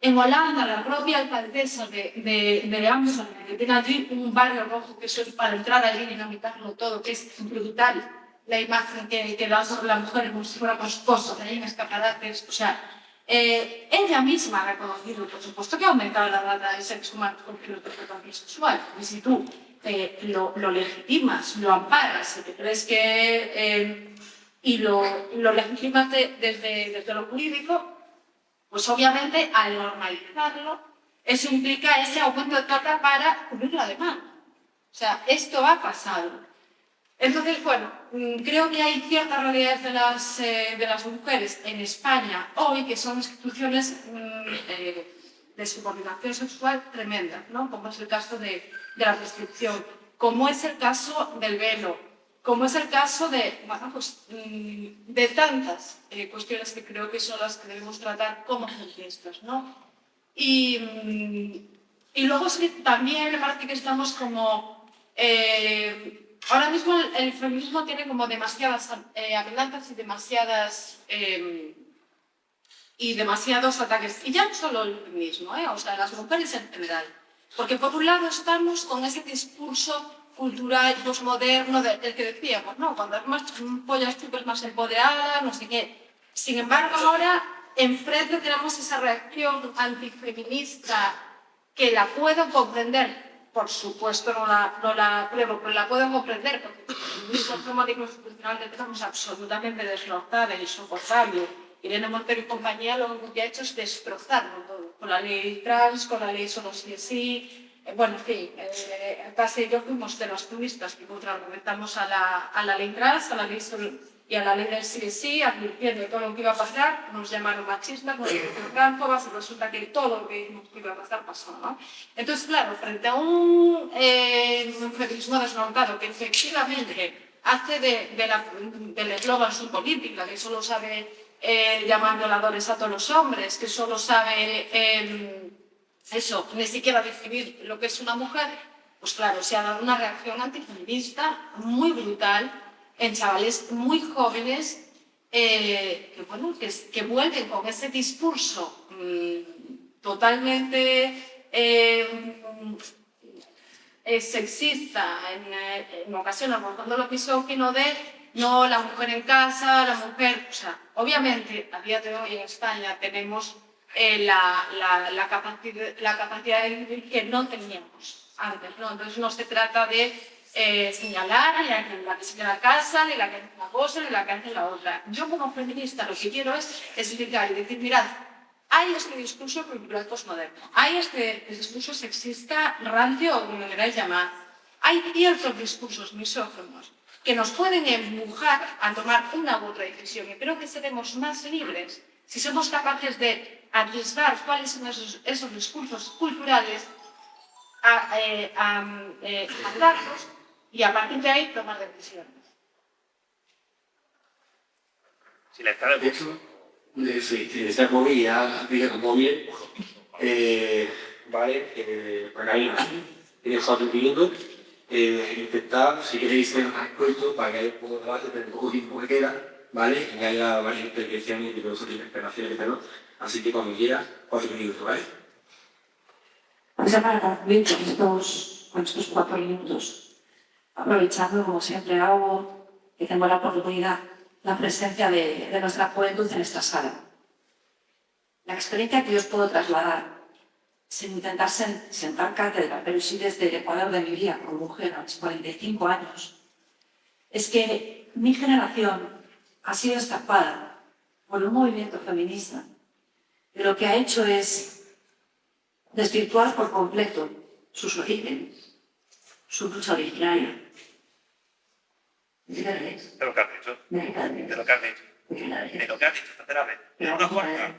en Holanda, la propia alcaldesa de Amsterdam, que tiene allí un barrio rojo, que eso es para entrar allí y dinamitarlo todo, que es brutal la imagen que da sobre la mujer como si fuéramos cosas ahí en escaparates. O sea, ella misma ha reconocido, por supuesto, que ha aumentado la data de seres humanos con explotación sexual. Y si tú lo legitimas, lo amparas, y te crees que y lo legitimas desde lo jurídico, pues obviamente al normalizarlo, eso implica ese aumento de trata para cubrir la demanda. O sea, esto ha pasado. Entonces, bueno, creo que hay ciertas realidades de las mujeres en España hoy que son instituciones de subordinación sexual tremendas, ¿no? Como es el caso de la prescripción, como es el caso del velo, como es el caso de tantas cuestiones que creo que son las que debemos tratar como feministas, ¿no? Y luego también me parece que estamos como... ahora mismo el feminismo tiene como demasiadas amenazas y demasiados ataques. Y ya no solo el feminismo, o sea, las mujeres en general. Porque por un lado estamos con ese discurso cultural, posmoderno, del que decíamos, ¿no? Cuando es más pollas chupes más empoderada, no sé qué. Sin embargo, ahora enfrente tenemos esa reacción antifeminista que la puedo comprender. Por supuesto no la apruebo, pero la puedo comprender porque el mismo feminismo institucional que tenemos absolutamente destrozado e insoportable. Irene Montero y compañía lo que ha hecho es destrozarlo todo, con la ley trans, con la ley solo sí es sí. Bueno, en fin, casi yo fuimos de los feministas que contraargumentamos a la ley trans, a la ley solo y a la ley del sí es sí, advirtiendo de todo lo que iba a pasar, nos llamaron machistas, nos llamaron transfobas, y resulta que todo lo que dijimos que iba a pasar pasó, ¿no? Entonces, claro, frente a un feminismo desnortado que efectivamente hace del eslogan su política, que solo sabe llamar violadores a todos los hombres, que solo sabe eso, ni siquiera definir lo que es una mujer. Pues claro, se ha dado una reacción antifeminista muy brutal en chavales muy jóvenes que vuelven con ese discurso totalmente sexista, en ocasiones rozando lo misógino de no, la mujer en casa, la mujer... O sea, obviamente, a día de hoy en España tenemos la capacidad de vivir que no teníamos antes, ¿no? Entonces no se trata de señalar ni la que se queda en casa, ni la que hace una cosa, ni la que hace la otra. Yo como feminista lo que quiero es explicar y decir, mirad, hay este discurso cultural postmoderno, hay este discurso sexista, rancio o como lo queráis llamar, hay ciertos discursos misóginos que nos pueden empujar a tomar una u otra decisión y creo que seremos más libres si somos capaces de atisbar cuáles son esos discursos culturales, hablarlos y a partir de ahí tomar decisiones. De hecho, esta móvil ya explica muy bien, ¿vale? Para ahí, tienes 4 minutos, intentar, si queréis ser más corto, para que haya un poco de debate, pero el poco tiempo que queda, ¿vale? Que haya varias intervenciones y diversas interpelaciones, perdón. Así que cuando quieras, 4 minutos, ¿vale? Pues ya para concluir con estos 4 minutos, aprovechando, como siempre hago, que tengo la oportunidad, la presencia de nuestra juventud en esta sala. La experiencia que yo os puedo trasladar, sin intentar sentar cátedra, pero sí desde el Ecuador de mi vida como mujer a mis 45 años, es que mi generación ha sido estapada por un movimiento feminista que lo que ha hecho es desvirtuar por completo sus orígenes, su lucha originaria. De lo que has dicho. De lo que has dicho. De lo que has dicho, tercera vez. De una forma.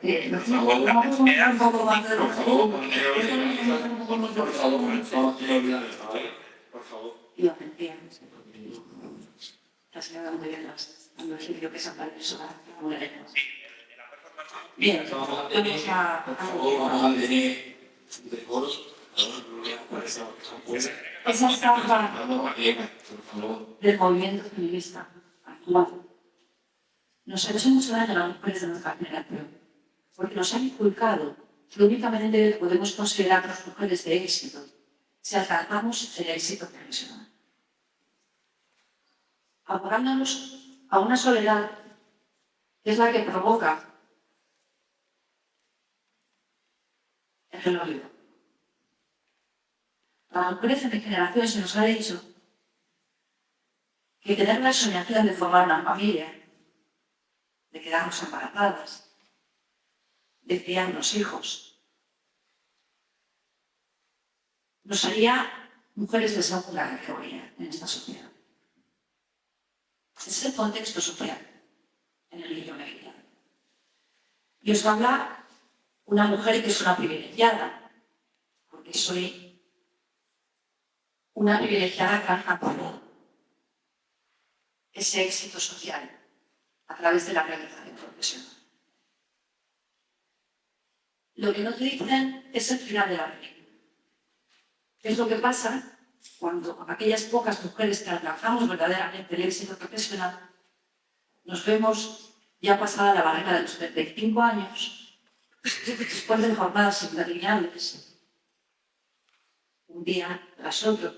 Por favor. Yo me entiendo. La señora muy bien, cuando decidió que esa persona no le dejamos. Bien, vamos a esa estampa del movimiento feminista actual. Nos ha hecho mucho daño a las mujeres de nuestra generación, porque nos han inculcado que únicamente podemos considerarnos mujeres de éxito si alcanzamos el éxito profesional. Abogándonos a una soledad que es la que provoca el olvido. A las mujeres de mi generación se nos ha dicho que tener la soñación de formar una familia, de quedarnos embarazadas, de criarnos hijos, nos haría mujeres de segunda categoría en esta sociedad. Ese es el contexto social en el que yo me he criado. Y os habla una mujer que es una privilegiada, porque soy una privilegiada que ha alcanzado ese éxito social a través de la realización profesional. Lo que no te dicen es el final de la película. ¿Qué es lo que pasa cuando aquellas pocas mujeres que alcanzamos verdaderamente el éxito profesional nos vemos ya pasada la barrera de los 35 años, después de jornadas interminables, un día tras otro,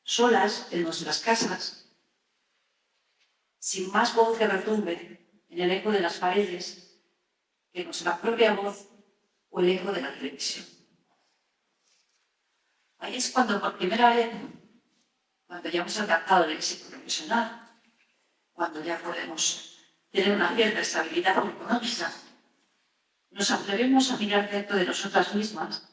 solas en nuestras casas, sin más voz que retumbe en el eco de las paredes que nuestra propia voz o el eco de la televisión. Ahí es cuando por primera vez, cuando ya hemos alcanzado el éxito profesional, cuando ya podemos tener una cierta estabilidad económica, nos atrevemos a mirar dentro de nosotras mismas,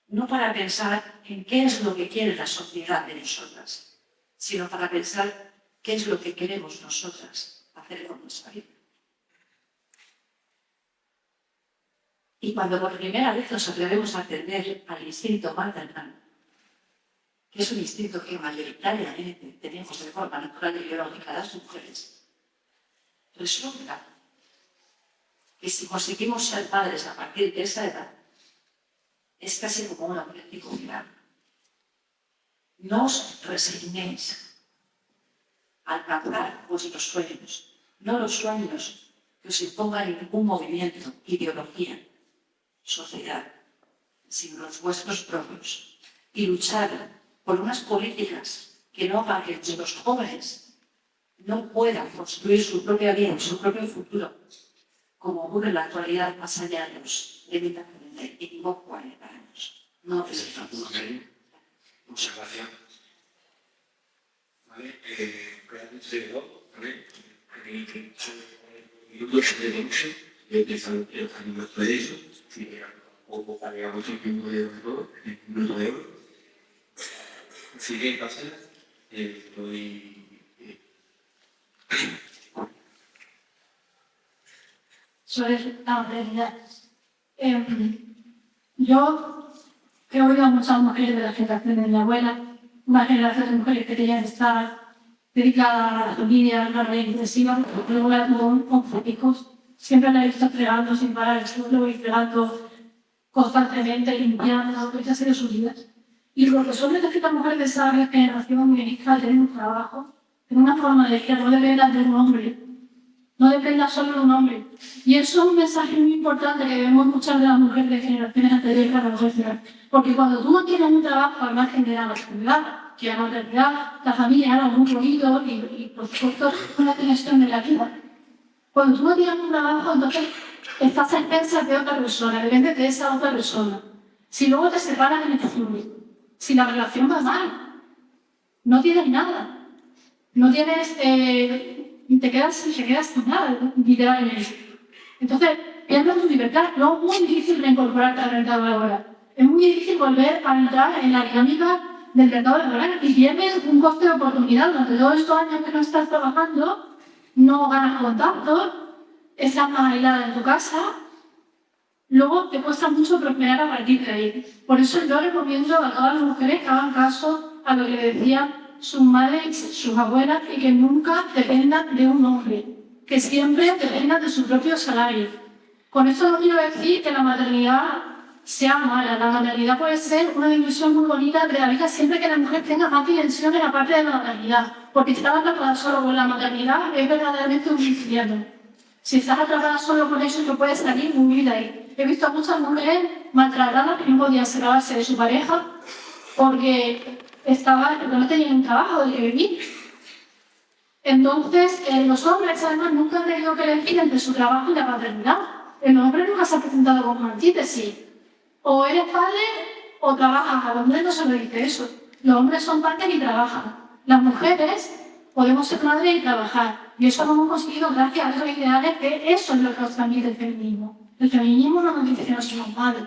no para pensar en qué es lo que quiere la sociedad de nosotras, sino para pensar qué es lo que queremos nosotras hacer con nuestra vida. Y cuando por primera vez nos atrevemos a atender al instinto maternal, que es un instinto que mayoritariamente tenemos de forma natural y biológica las mujeres, resulta que si conseguimos ser padres a partir de esa edad, es casi como un auténtico milagro. No os resignéis a alcanzar vuestros sueños, no los sueños que os impongan ningún movimiento, ideología, sociedad, sino los vuestros propios. Y luchar por unas políticas que no hagan que los jóvenes no puedan construir su propia vida, su propio futuro, como ocurre en la actualidad, más allá de los evidentemente y 40 años. No es fácil. Muchas gracias. Vale, realmente, ¿vale? Minutos de noche, yo utilizando el camino de eso, si o para mucho tiempo de todo, no de oro. Así que, pasa, estoy. Sobre la maternidad. Yo he oído a muchas mujeres de la generación de mi abuela, una generación de mujeres que tenían que estar dedicadas a la familia, a la red intensiva, luego la tuvo 11 hijos. Siempre la he visto fregando sin parar, luego y fregando constantemente, limpiando, que ha sido sus vidas. Y lo que son estas mujeres de esa generación me dedican a tener un trabajo, tener una forma de que no dependa de un hombre. No dependa solo de un hombre. Y eso es un mensaje muy importante que vemos muchas de las mujeres de generaciones anteriores a la nuestra. Porque cuando tú no tienes un trabajo al margen de la maternidad, que la maternidad, la familia era muy ruido y por supuesto una tensión negativa. Cuando tú no tienes un trabajo, entonces estás a expensas de otra persona, dependes de esa otra persona. Si luego te separas en el futuro, si la relación va mal, no tienes nada. No tienes... te quedas sin nada, literalmente. Entonces, pierdes tu libertad. Luego es muy difícil reincorporarte al mercado laboral. Es muy difícil volver a entrar en la dinámica del mercado laboral y pierdes un coste de oportunidad. Durante todos estos años que no estás trabajando, no ganas contacto, estás más aislada en tu casa, luego te cuesta mucho prosperar a partir de ahí. Por eso yo recomiendo a todas las mujeres que hagan caso a lo que le decían sus madres, sus abuelas, y que nunca dependan de un hombre, que siempre dependan de su propio salario. Con esto no quiero decir que la maternidad sea mala. La maternidad puede ser una dimensión muy bonita de la vida siempre que la mujer tenga más dimensión en la parte de la maternidad. Porque si estás atrapada solo con la maternidad es verdaderamente un infierno. Si estás atrapada solo con eso, no puedes salir muy bien de ahí. He visto a muchas mujeres maltratadas que no podían separarse de su pareja porque no tenían un trabajo del que vivir. Entonces, los hombres además nunca han tenido que elegir entre su trabajo y la maternidad. El hombre nunca se ha presentado como una antítesis. O eres padre o trabajas. A los hombres no se le dice eso. Los hombres son padres y trabajan. Las mujeres podemos ser madres y trabajar. Y eso lo hemos conseguido gracias a esos ideales, que eso es lo que nos transmite el feminismo. El feminismo no nos dice que no somos madres.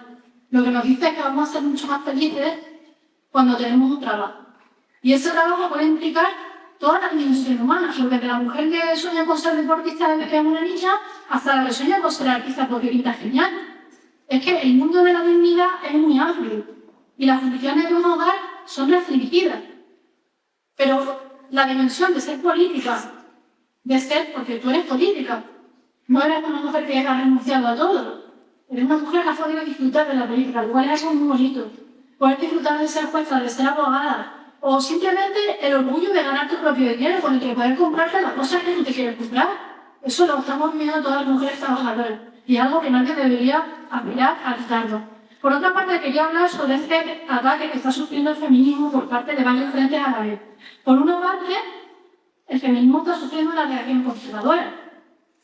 Lo que nos dice es que vamos a ser mucho más felices cuando tenemos un trabajo. Y ese trabajo puede implicar todas las dimensiones humanas, desde la mujer que sueña con ser deportista desde que es una niña hasta la que sueña con ser artista porque pinta genial. Es que el mundo de la dignidad es muy amplio y las condiciones de un hogar son restringidas. Pero la dimensión de ser política, porque tú eres política, no eres una mujer que haya renunciado a todo. Eres una mujer que ha podido disfrutar de la política, lo cual es algo muy bonito. Poder disfrutar de ser jueza, de ser abogada, o simplemente el orgullo de ganar tu propio dinero con el que poder comprarte las cosas que tú te quieres comprar. Eso lo estamos viendo todas las mujeres trabajadoras y es algo que nadie debería aspirar a quitarlo. Por otra parte, quería hablar sobre este ataque que está sufriendo el feminismo por parte de varios frentes a la vez. Por una parte, el feminismo está sufriendo una reacción conservadora,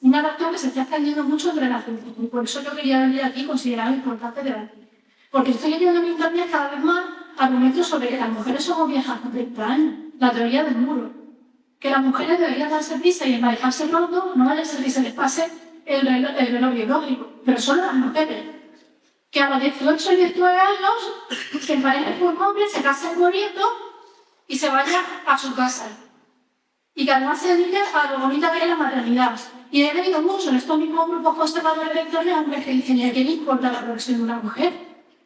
una reacción que se está extendiendo mucho entre la gente, y por eso yo quería venir aquí y considerar importante debatir. Porque estoy leyendo en internet cada vez más argumentos sobre que las mujeres somos viejas con 30 años, la teoría del muro, que las mujeres deberían darse prisa y emparejarse pronto, no vale ser que se les pase el reloj biológico, pero solo las mujeres, que a los 18 y 19 años se emparejen con un hombre, se casen corriendo y se vayan a su casa. Y que además se dediquen a lo bonita que es la maternidad. Y he leído mucho en estos mismos grupos conservadores de internet hombres que dicen, ¿y a qué le importa la profesión de una mujer?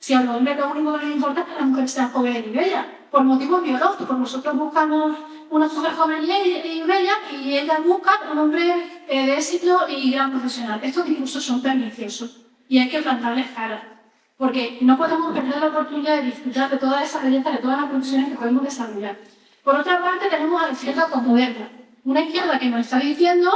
Si a los hombres lo único que les importa es que la mujer sea joven y bella, por motivos biológicos. Nosotros buscamos una mujer joven y bella y ellas buscan un hombre de éxito y gran profesional. Estos discursos son perniciosos y hay que plantarles cara, porque no podemos perder la oportunidad de disfrutar de toda esa belleza, de todas las profesiones que podemos desarrollar. Por otra parte, tenemos a la izquierda posmoderna, una izquierda que nos está diciendo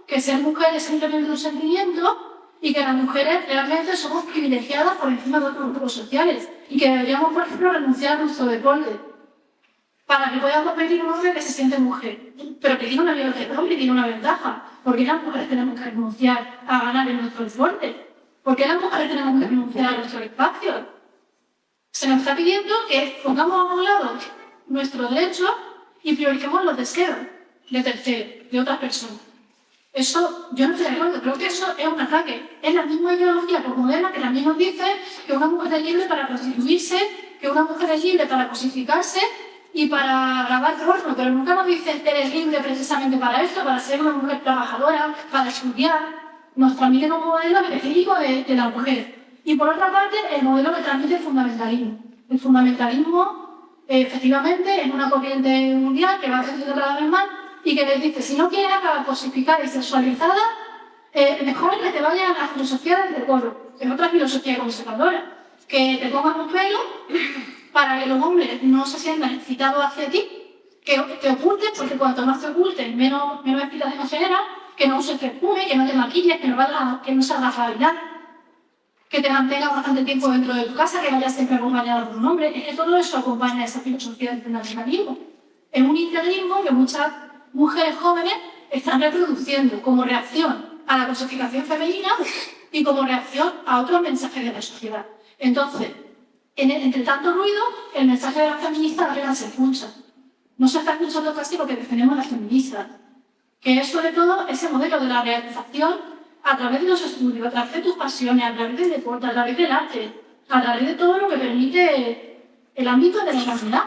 que ser mujer es simplemente un sentimiento y que las mujeres realmente somos privilegiadas por encima de otros grupos sociales y que deberíamos, por ejemplo, renunciar a nuestro deporte para que pueda competir un hombre que se siente mujer, pero que tiene una biología de hombre y tiene una ventaja. ¿Por qué las mujeres tenemos que renunciar a ganar en nuestro deporte? ¿Por qué las mujeres tenemos que renunciar a nuestro espacio? Se nos está pidiendo que pongamos a un lado nuestro derecho y prioricemos los deseos de terceros, de otras personas. Eso, yo no estoy de acuerdo, creo que eso es un ataque. Es la misma ideología posmoderna que también nos dice que una mujer es libre para prostituirse, que una mujer es libre para cosificarse y para grabar porno, pero nunca nos dice que eres libre precisamente para esto, para ser una mujer trabajadora, para estudiar. Nos transmiten un modelo específico de la mujer. Y por otra parte, el modelo que transmite el fundamentalismo. El fundamentalismo, efectivamente, es una corriente mundial que va creciendo cada vez más y que les dice, si no quieres acabar cosificada y sexualizada, mejor que te vayas a la filosofía del decoro, que es otra filosofía conservadora, que te pongas un pelo para que los hombres no se sientan excitados hacia ti, que te ocultes, porque cuanto más te ocultes, menos excitación genera, que no uses perfume, que no te maquilles, que no salgas a bailar, que te mantengas bastante tiempo dentro de tu casa, que vayas siempre acompañado por un hombre. Es que todo eso acompaña a esa filosofía del fundamentalismo. Es un integralismo que muchas mujeres jóvenes están reproduciendo como reacción a la cosificación femenina y como reacción a otros mensajes de la sociedad. Entonces, entre tanto ruido, el mensaje de las feministas apenas se escucha. No se está escuchando casi lo que defendemos las feministas, que es sobre todo ese modelo de la realización a través de los estudios, a través de tus pasiones, a través del deporte, a través del arte, a través de todo lo que permite el ámbito de la humanidad.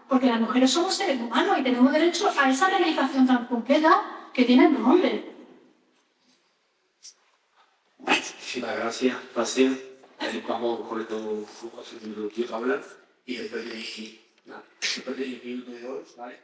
Porque las mujeres somos seres humanos y tenemos derecho a esa realización tan completa que tienen los hombres. Muchísimas gracias, Pasión. Vamos con todo su tío a hablar y después de 10 minutos de hoy, ¿vale?